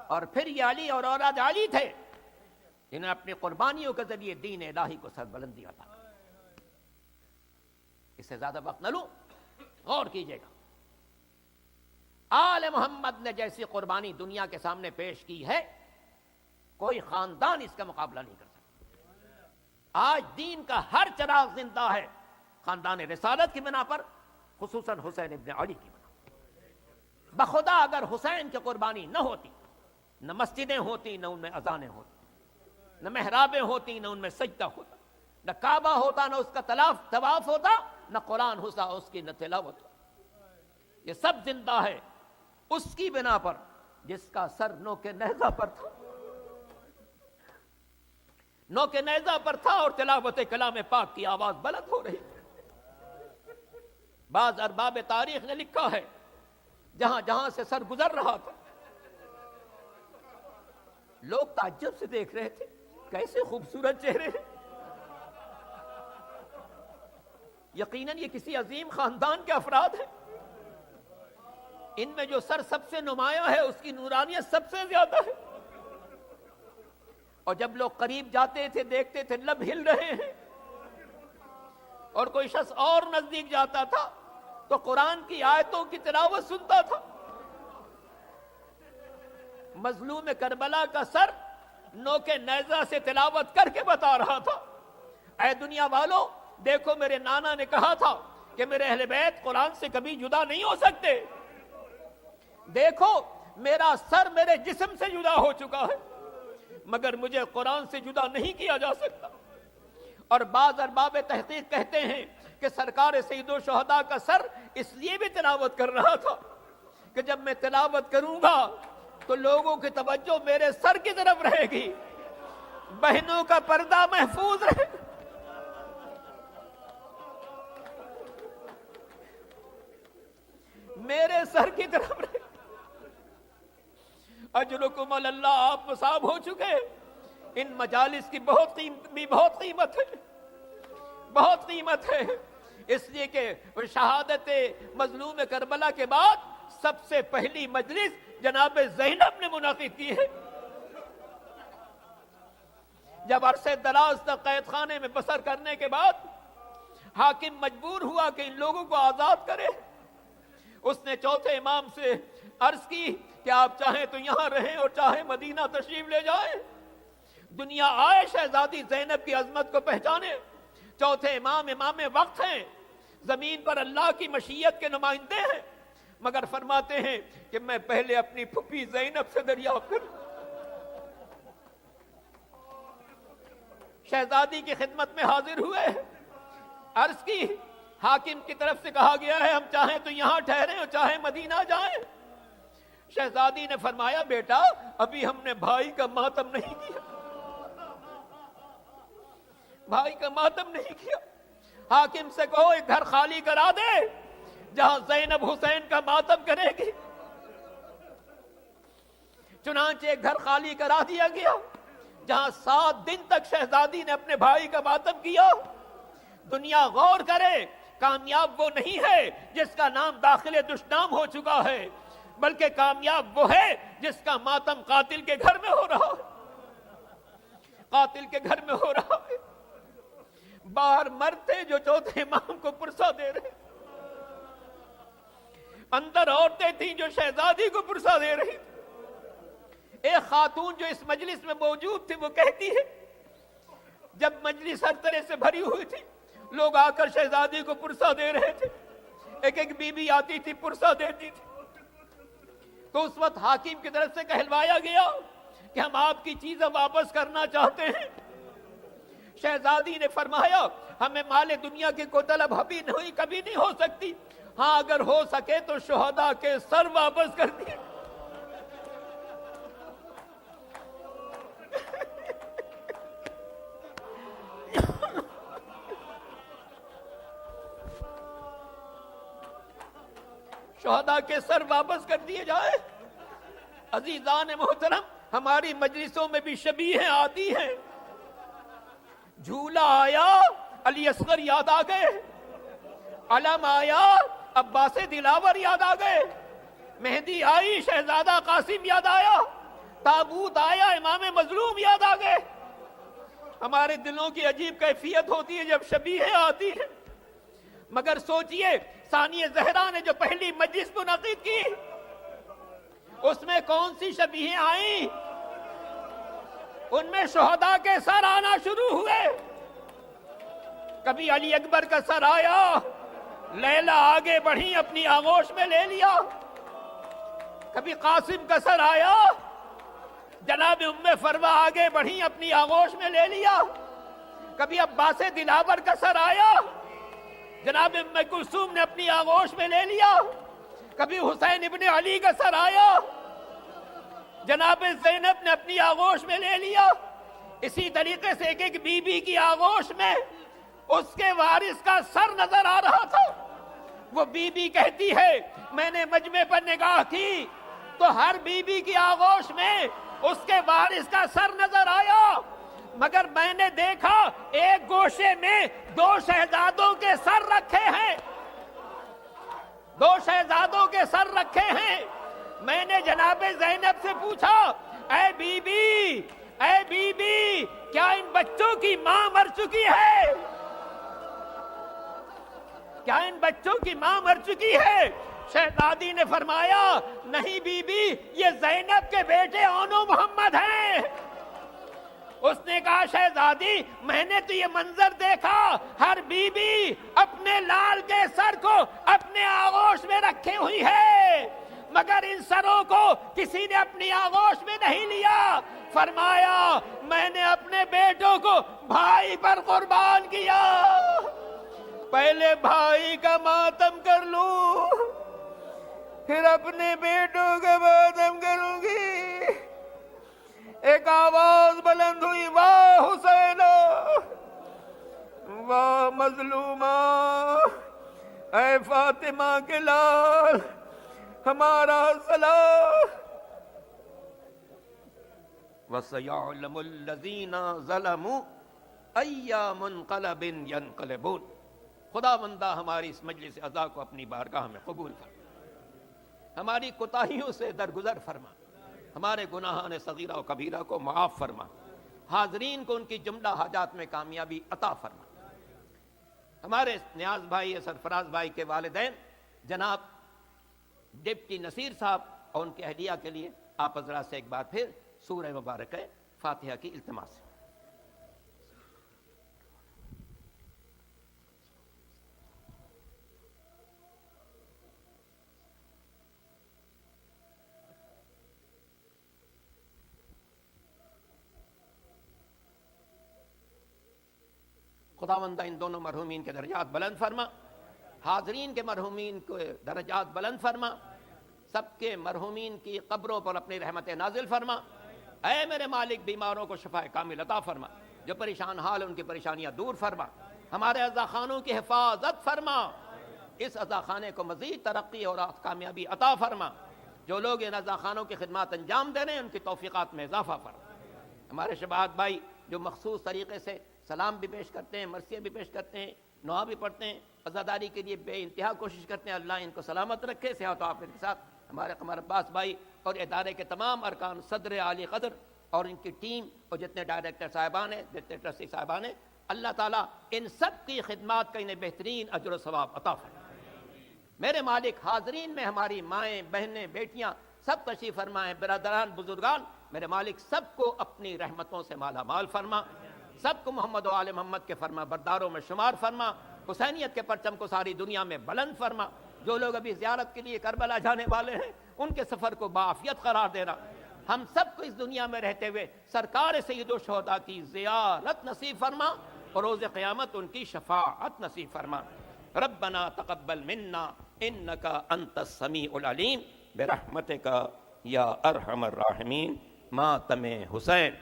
اور پھر یہ علی اور اولاد علی تھے جنہیں اپنی قربانیوں کے ذریعے دین الہی کو سر بلندی عطا. اس سے زیادہ وقت نہ لوں، غور کیجئے گا. آل محمد نے جیسی قربانی دنیا کے سامنے پیش کی ہے کوئی خاندان اس کا مقابلہ نہیں کر سکتا. آج دین کا ہر چراغ زندہ ہے خاندان رسالت کی بنا پر، خصوصاً حسین ابن علی کی بنا پر. بخدا اگر حسین کی قربانی نہ ہوتی، نہ مسجدیں ہوتی، نہ ان میں اذانیں ہوتی، نہ محرابیں ہوتی، نہ ان میں سجدہ ہوتا، نہ کعبہ ہوتا، نہ اس کا طواف ہوتا، نہ قرآن ہوتا اس کی نہ تلاوت. یہ سب زندہ ہے اس کی بنا پر جس کا سر نوک نیزہ پر تھا، نوک نیزہ پر تھا اور تلاوت کلام پاک کی آواز بلند ہو رہی. بعض ارباب تاریخ نے لکھا ہے جہاں جہاں سے سر گزر رہا تھا لوگ تعجب سے دیکھ رہے تھے، کیسے خوبصورت چہرے ہیں. یقیناً یہ کسی عظیم خاندان کے افراد ہیں. ان میں جو سر سب سے نمایاں ہے اس کی نورانیت سب سے زیادہ ہے. اور جب لوگ قریب جاتے تھے دیکھتے تھے لب ہل رہے ہیں، اور کوئی شخص اور نزدیک جاتا تھا تو قرآن کی آیتوں کی تلاوت سنتا تھا۔ مظلوم کربلا کا سر نوکے نیزہ سے تلاوت کر کے بتا رہا تھا، اے دنیا والو دیکھو میرے نانا نے کہا تھا کہ میرے اہل بیت قرآن سے کبھی جدا نہیں ہو سکتے، دیکھو میرا سر میرے جسم سے جدا ہو چکا ہے مگر مجھے قرآن سے جدا نہیں کیا جا سکتا۔ اور بعض ارباب تحقیق کہتے ہیں کہ سرکار سید الشہداء کا سر اس لیے بھی تلاوت کر رہا تھا کہ جب میں تلاوت کروں گا تو لوگوں کی توجہ میرے سر کی طرف رہے گی، بہنوں کا پردہ محفوظ رہے گا۔ میرے سر کی طرف رہے گا۔ اجرکم اللہ، آپ مصاب ہو چکے، ان مجالس کی بہت قیمت ہے، بہت قیمت ہے، اس لیے کہ شہادت مظلوم کربلا کے بعد سب سے پہلی مجلس جناب زینب نے منعقد کی ہے۔ جب عرصے دراز تک قید خانے میں بسر کرنے کے بعد حاکم مجبور ہوا کہ ان لوگوں کو آزاد کرے، اس نے چوتھے امام سے عرض کی کہ آپ چاہیں تو یہاں رہیں اور چاہیں مدینہ تشریف لے جائیں، دنیا آئے شہزادی زینب کی عظمت کو پہچانے۔ چوتھے امام وقت ہیں، زمین پر اللہ کی مشیت کے نمائندے ہیں، مگر فرماتے ہیں کہ میں پہلے اپنی پھپھی زینب سے دریافت کروں۔ شہزادی کی خدمت میں حاضر ہوئے، عرض کی حاکم کی طرف سے کہا گیا ہے ہم چاہیں تو یہاں ٹھہریں اور چاہیں مدینہ جائیں۔ شہزادی نے فرمایا بیٹا ابھی ہم نے بھائی کا ماتم نہیں کیا، بھائی کا ماتم نہیں کیا، حاکم سے کہو ایک گھر خالی کرا دے جہاں زینب حسین کا ماتم کرے گی۔ چنانچہ ایک گھر خالی کرا دیا گیا جہاں 7 دن تک شہزادی نے اپنے بھائی کا ماتم کیا۔ دنیا غور کرے، کامیاب وہ نہیں ہے جس کا نام داخل دشنام ہو چکا ہے، بلکہ کامیاب وہ ہے جس کا ماتم قاتل کے گھر میں ہو رہا ہے، قاتل کے گھر میں ہو رہا ہے۔ باہر مرد تھے جو چوتھے امام کو پرسا دے رہے، اندر عورتیں تھیں جو شہزادی کو پرسا دے رہی۔ ایک خاتون جو اس مجلس میں موجود تھی وہ کہتی ہے جب مجلس ہر طرح سے بھری ہوئی تھی لوگ آ کر شہزادی کو پرسا دے رہے تھے، ایک بی بی آتی تھی پرسا دیتی تھی، تو اس وقت حاکم کی طرف سے کہلوایا گیا کہ ہم آپ کی چیزیں واپس کرنا چاہتے ہیں۔ شہزادی نے فرمایا ہمیں مال دنیا کی کوئی طلب کبھی نہیں ہو سکتی، ہاں اگر ہو سکے تو شہداء کے سر واپس کر دیے۔ شہداء کے سر واپس کر دیے جائے۔ عزیزان محترم، ہماری مجلسوں میں بھی شبیہیں آتی ہیں، جھولا آیا علی اصغر یاد آ گئے، علم آیا عباس دلاور یاد آ گئے، مہندی آئی شہزادہ قاسم یاد آیا، تابوت آیا امام مظلوم یاد آ گئے۔ ہمارے دلوں کی عجیب کیفیت ہوتی ہے جب شبیہیں آتی ہیں، مگر سوچئے ثانیہ زہرا نے جو پہلی مجلس منعقد کی اس میں کون سی شبیہیں آئیں؟ ان میں شہداء کے سر آنا شروع ہوئے۔ کبھی علی اکبر کا سر آیا، لیلا آگے بڑھی اپنی آغوش میں لے لیا، کبھی قاسم کا سر آیا، جناب ام فروہ آگے بڑھی اپنی آغوش میں لے لیا، کبھی عباس دلاور کا سر آیا، جناب ام کلثوم نے اپنی آغوش میں لے لیا، کبھی حسین ابن علی کا سر آیا، جناب زینب نے اپنی آغوش میں لے لیا۔ اسی طریقے سے ایک بی بی کی آغوش میں اس کے وارث کا سر نظر آ رہا تھا۔ وہ بی بی کہتی ہے میں نے مجمع پر نگاہ کی تو ہر بی بی کی آغوش میں اس کے وارث کا سر نظر آیا، مگر میں نے دیکھا ایک گوشے میں 2 شہزادوں کے سر رکھے ہیں، 2 شہزادوں کے سر رکھے ہیں۔ میں نے جناب زینب سے پوچھا اے بی بی اے بی بی کیا ان بچوں کی ماں مر چکی ہے؟ کیا ان بچوں کی ماں مر چکی ہے؟ شہزادی نے فرمایا نہیں بی بی، یہ زینب کے بیٹے اون و محمد ہیں۔ اس نے کہا شہزادی میں نے تو یہ منظر دیکھا، ہر بی بی اپنے لال کے سر کو اپنے آغوش میں رکھے ہوئی ہے، مگر ان سروں کو کسی نے اپنی آغوش میں نہیں لیا۔ فرمایا میں نے اپنے بیٹوں کو بھائی پر قربان کیا، پہلے بھائی کا ماتم کر لوں پھر اپنے بیٹوں کا ماتم کروں گی۔ ایک آواز بلند ہوئی، واہ حسین واہ مظلومہ، اے فاطمہ کے لال ہمارا صلاح۔ وَسَيَعْلَمُ الَّذِينَ ظَلَمُوا أَيَّ مُنْقَلَبٍ يَنْقَلِبُونَ۔ خدا بندہ ہماری اس مجلس عزا کو اپنی بارگاہ میں قبول فرما، ہماری کوتاہیوں سے درگزر فرما، ہمارے گناہان صغیرہ و کبیرہ کو معاف فرما، حاضرین کو ان کی جملہ حاجات میں کامیابی عطا فرما۔ ہمارے نیاز بھائی سرفراز بھائی کے والدین جناب ڈپٹی نصیر صاحب اور ان کے اہلیہ کے لیے آپ حضرات سے ایک بار پھر سورہ مبارکہ فاتحہ کی التماس ہے۔ خداوندہ ان دونوں مرحومین کے درجات بلند فرما، حاضرین کے مرحومین کے درجات بلند فرما، سب کے مرحومین کی قبروں پر اپنی رحمت نازل فرما۔ اے میرے مالک بیماروں کو شفا کامل عطا فرما، جو پریشان حال ان کی پریشانیاں دور فرما، ہمارے عزاخانوں کی حفاظت فرما، اس عزاخانے کو مزید ترقی اور کامیابی عطا فرما، جو لوگ ان عزاخانوں کی خدمات انجام دے رہے ہیں ان کی توفیقات میں اضافہ فرما۔ ہمارے شباب بھائی جو مخصوص طریقے سے سلام بھی پیش کرتے ہیں، مرثیہ بھی پیش کرتے ہیں، نعا بھی پڑھتے ہیں، عزاداری کے لیے بے انتہا کوشش کرتے ہیں، اللہ ان کو سلامت رکھے، صحت و عافیت کے ساتھ۔ ہمارے قمر عباس بھائی اور ادارے کے تمام ارکان، صدر عالی قدر اور ان کی ٹیم اور جتنے ڈائریکٹر صاحبان ہیں، جتنے ٹرسٹی صاحبان ہیں، اللہ تعالیٰ ان سب کی خدمات کا انہیں بہترین اجر و ثواب عطا فرمائے۔ میرے مالک حاضرین میں ہماری مائیں، بہنیں، بیٹیاں سب تشریف فرمائیں، برادران، بزرگان، میرے مالک سب کو اپنی رحمتوں سے مالا مال فرما، سب کو محمد و آل محمد کے فرما برداروں میں شمار فرما، حسینیت کے پرچم کو ساری دنیا میں بلند فرما۔ جو لوگ ابھی زیارت کے لیے کربلا جانے والے ہیں ان کے سفر کو بعافیت قرار دینا، ہم سب کو اس دنیا میں رہتے ہوئے سرکار سید الشہداء کی زیارت نصیب فرما اور روز قیامت ان کی شفاعت نصیب فرما۔ ربنا تقبل منا انک انت السمیع العلیم برحمتک یا ارحم الراحمین۔ ماتم حسین۔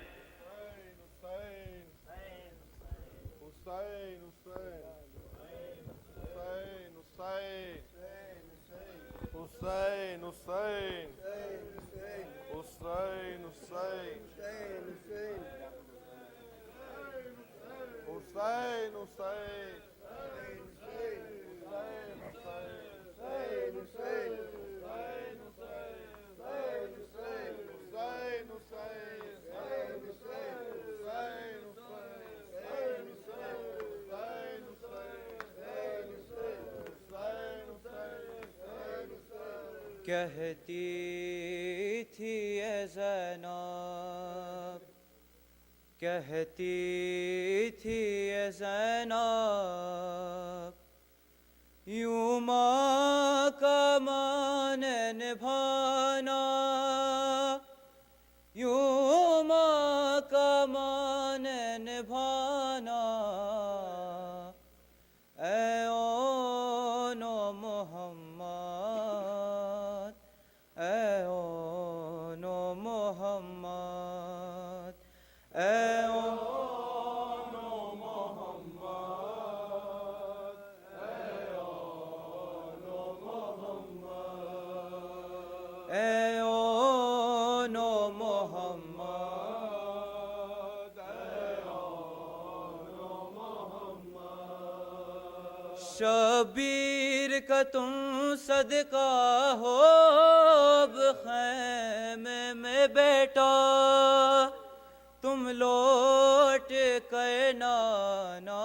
حسین حسین حسین حسین حسین کہتی تھی اے زینب، کہتی تھی اے زینب، یوں ماں کا مان نبھانا، یوں ماں کا مان نبھانا، اے اون و محمد، اے اون و محمد، اے اون و محمد، اے اون و محمد، اے اون و محمد، اے اون و محمد۔ شبیر کا تم صدقہ ہو خیمے میں بیٹا، تم تم لوٹ کر نانا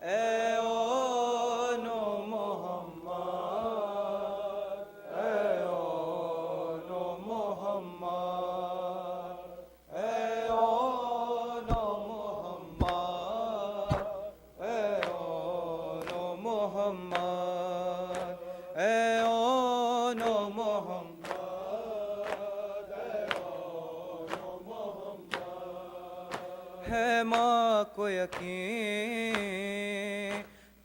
اے اون محمد اے اون محمد اے اون محمد اے اون محمد اے اون محمد ہے ماں کو یقین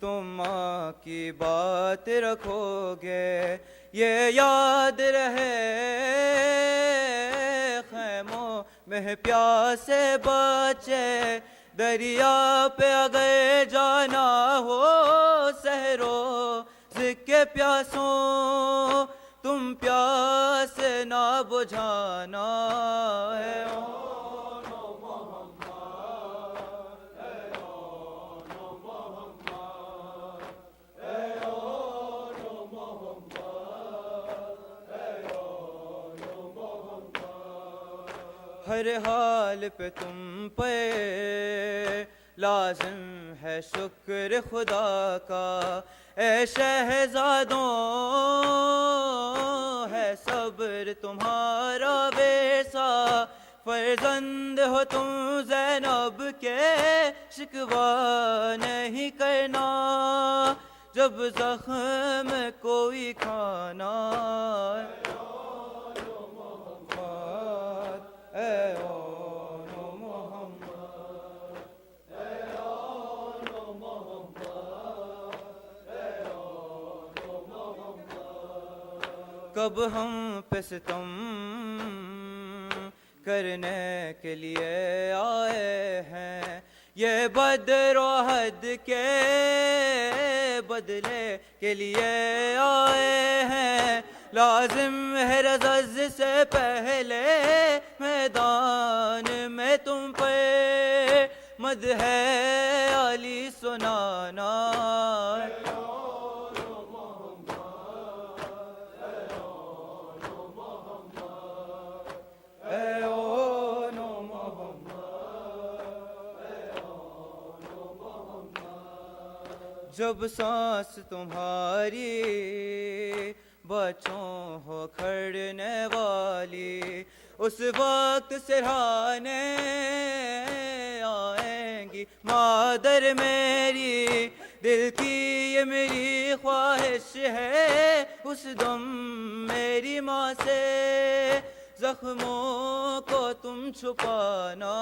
تم ماں کی بات رکھو گے یہ یاد رہے خیموں میں پیاسے بچے دریا پہ اگر جانا ہو صحرو کے پیاسوں تم پیاس نہ بجھانا ہے ہر حال پہ تم پہ لازم ہے شکر خدا کا اے شہزادوں ہے صبر تمہارا ویسا فرزند ہو تم زینب کے شکوہ نہیں کرنا جب زخم کوئی کھانا کب ہم پہ ستم کرنے کے لیے آئے ہیں یہ بدر و احد کے بدلے کے لیے آئے ہیں لازم ہے رزز سے پہلے میدان میں تم پہ مدح علی سنانا جب سانس تمہاری بچوں ہو کھڑنے والی اس وقت سرہانے آئیں گی مادر میری دل کی یہ میری خواہش ہے اس دم میری ماں سے زخموں کو تم چھپانا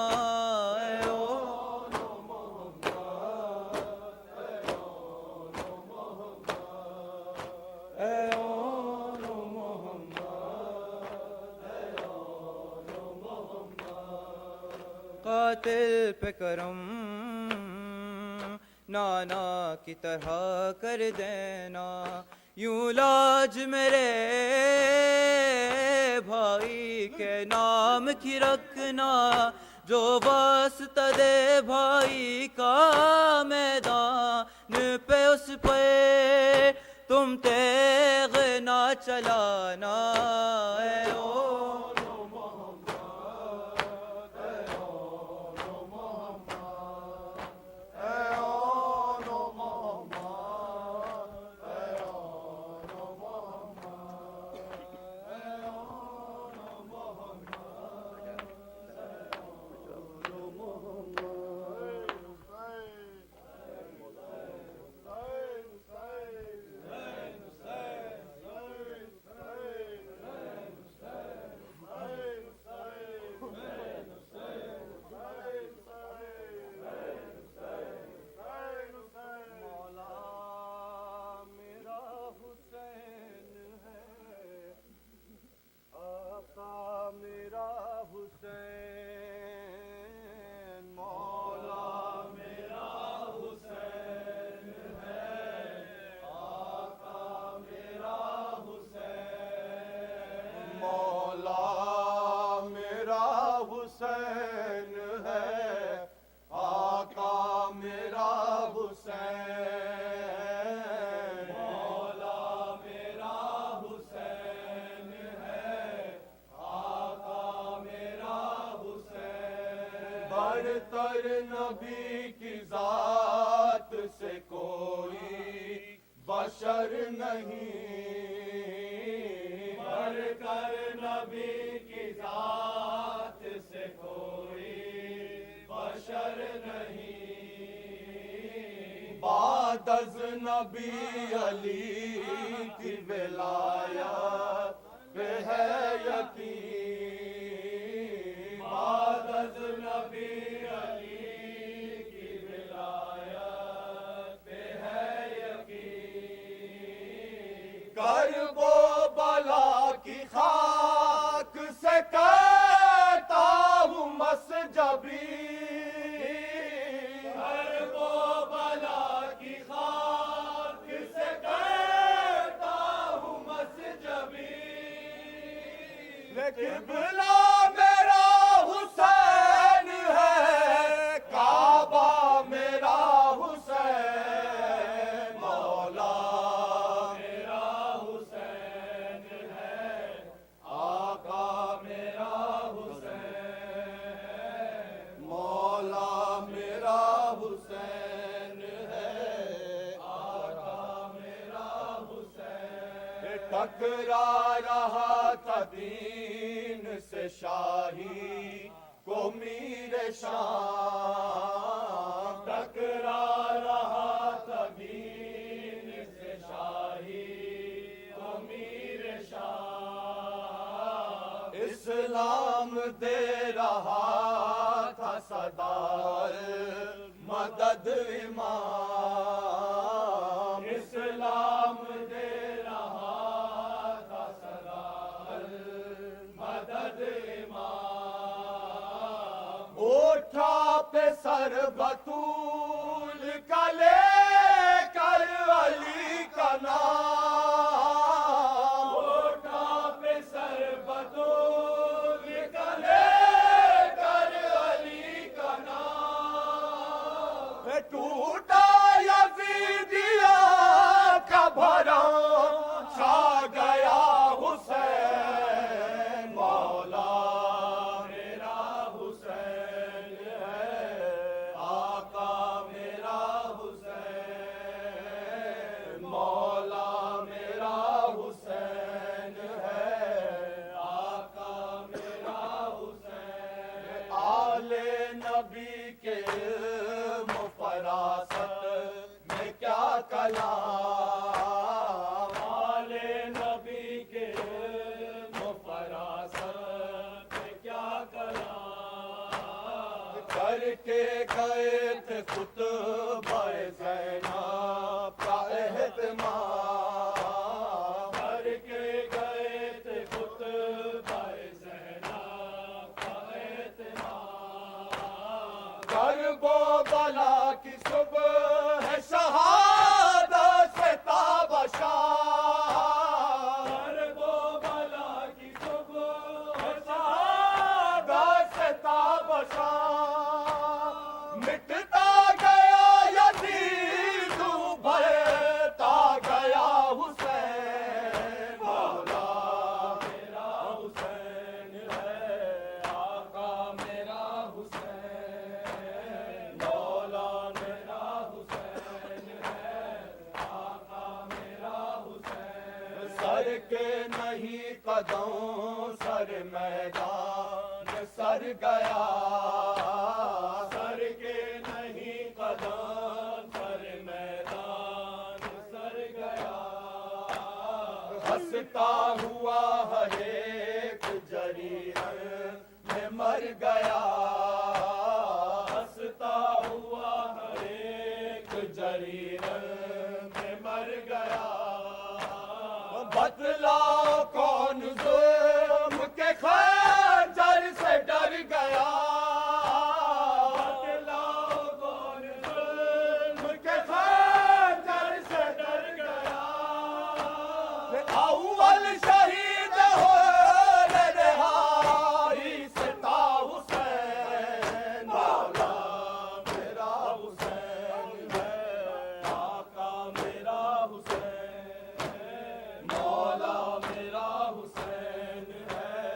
قاتل پہ کرم نانا کی طرح کر دینا یوں لاج میرے بھائی کے نام کی رکھنا جو واسطہ دے بھائی کا میدان پہ اس پہ تم تیغ نہ چلانا نہیں بڑھ کر نبی کی ذات سے کوئی بشر نہیں بعد از نبی علی کی ولایت پہ ہے یقین بعد از نبی علی کی ولایت پہ ہے یقین کرب و بلا کی خاک سے کہتا ہوں مسجبی کرب و بلا کی خاک سے کہتا ہوں مسجبی لیکن بلا میرا حسین ہے کعبہ میرا حسین مولا میرا حسین ہے آقا میرا حسین مولا میرا حسین ہے آقا میرا حسین ٹکرا رہا تھا دین سے شاہی کو میر شام ٹکرا رہا تھا دین سے شاہی کو میر شام اسلام دے رہا تھا صدا مدد امام اسلام دے رہا تھا صدا مدد امام اٹھا پہ سر بطول کا لے کر علی کا نام اٹھا پہ سر بطول کا لے کر علی کا نام ٹوٹا یزیدیہ کا بھرم چھا گیا حسین مولا میرا حسین ہے آقا میرا حسین مولا میرا حسین ہے آقا میرا حسین آل نبی کے علم و فراست میں کیا کلام آل نبی کے علم و فراست میں کیا کلام کر کے گئے تھے خطبہ زینب کا اہتمام کر کے گئے تھے خطبہ زینب کا اہتمام کرب و بلا کی صبح شہادت سے تابشار کرب و بلا کی صبح شہادت سے تابشار مٹتا گیا یزید بھرتا گیا حسین مولا میرا حسین ہے آقا میرا حسین مولا میرا حسین ہے آقا میرا حسین سر کے نہیں قدم سر میدان سر گیا سر کے نہیں قدم سر میدان سر گیا ہنستا ہوا ہر ایک جریحہ میں مر گیا ہنستا ہوا ہر ایک جریحہ میں مر گیا بتلاؤ کون ظلم کے خنجر سے ڈر گیا بتلاؤ کون ظلم کے خنجر سے ڈر گیا اول شہید ہو رہائی سے تا حسین مولا میرا حسین ہے آقا میرا حسین مولا میرا حسین ہے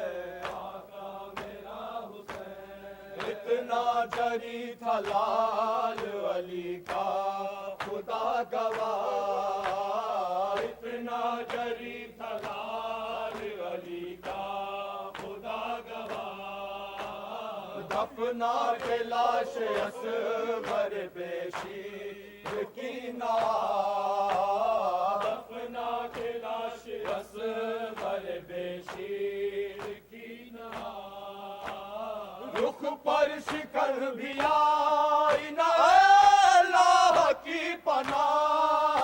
آقا میرا حسین اتنا جری تھا لال علی کا خدا گواہ اتنا دفنا کے لاش اصغر بے شیر کی نار، دفنا کے لاش اصغر بے شیر کی نار، رخ پر شکر بھی آئی نہ اللہ کی پناہ،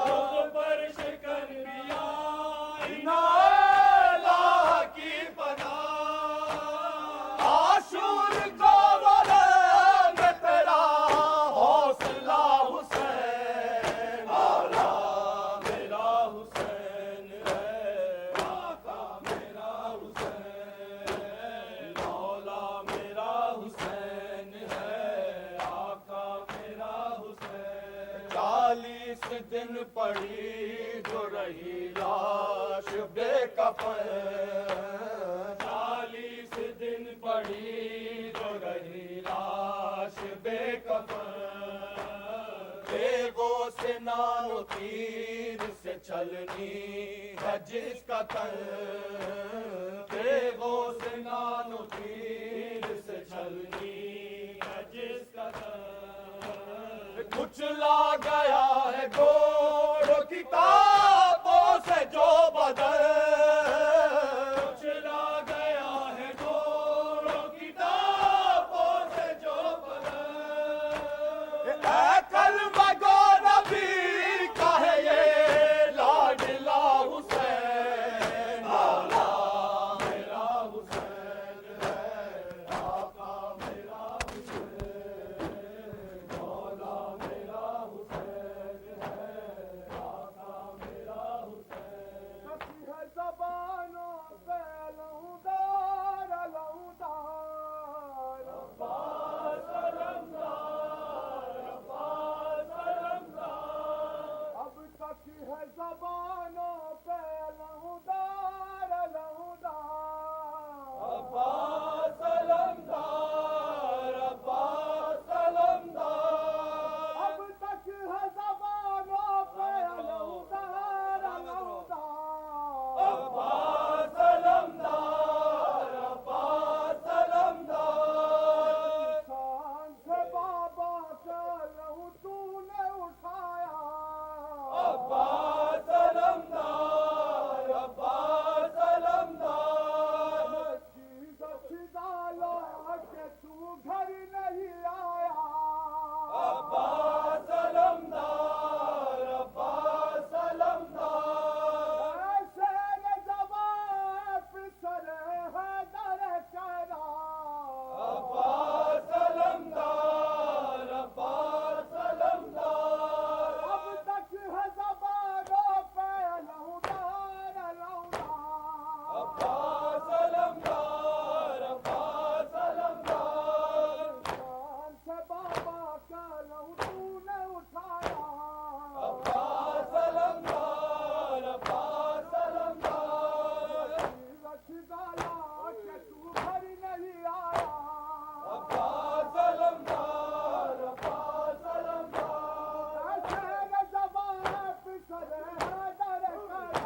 رخ پر شکر بھی آئی نہ اللہ کی پناہ، عاشور کو ولنگ تیرا حوصلہ حسین، مولا میرا حسین ہے، آقا میرا حسین، مولا میرا حسین ہے، آقا میرا حسین، 40 دن پڑی جو رہی لاش بے کفن، 40 دن پڑی جو رہی لاش بے کفن، تیغوں سے نان و تیر سے چھلنی ہے جس کا تن، تیغوں سے نان و تیر سے چھلنی ہے جس کا تن، کچلا گیا ہے گوڑ کتابوں سے جو بدل، کچلا گیا ہے گوڑ کتابوں سے جو بدل، اے کلمہ گو نبی کا ہے یہ لاڈلا حسین، مولا میرا حسین ہے، آقا میرا حسین، مولا میرا حسین ہے، آقا میرا حسین، سچی ہے زبانوں پہ لہودار لہودار، عباس علمدار، عباس علمدار، اب تک ہے زبانوں پہ لہودار لہودار، عباس علمدار، عباس علمدار، اب تک ہے زبانوں پہ لہودار لہودار، عباس علمدار، عباس علمدار، شان سے بابا کا لہو تو نے اٹھایا، عباس علمدار، عباس علمدار، سیدھا سیدھا لوٹ کے تو گھر نہیں آیا، عباس علمدار، عباس علمدار، ایسے نے جواب پسر حیدر کرا، عباس علمدار، عباس علمدار، اب تک ہے زبانوں پہ لہودار لہودار، عباس علمدار، عباس علمدار، شان سے بابا کا لہو تو نے اٹھایا، عباس علمدار، عباس علمدار، سیدھا سیدھا لوٹ کے تو گھر نہیں آیا، عباس علمدار، عباس علمدار، ایسے نے جواب پسر حیدر کرا،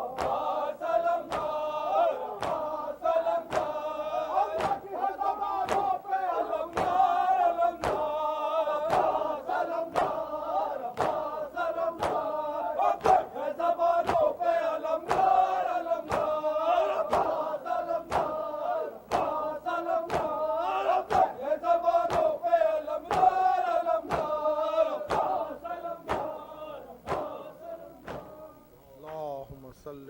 عباس علمدار، عباس علمدار، اب تک ہے زبانوں پہ علمدار علمدار، عباس علمدار، عباس علمدار، اب تک ہے زبانوں پہ علمدار علمدار، عباس علمدار، عباس علمدار، اب تک ہے زبانوں پہ علمدار علمدار، عباس علمدار، عباس علمدار، اللهم صل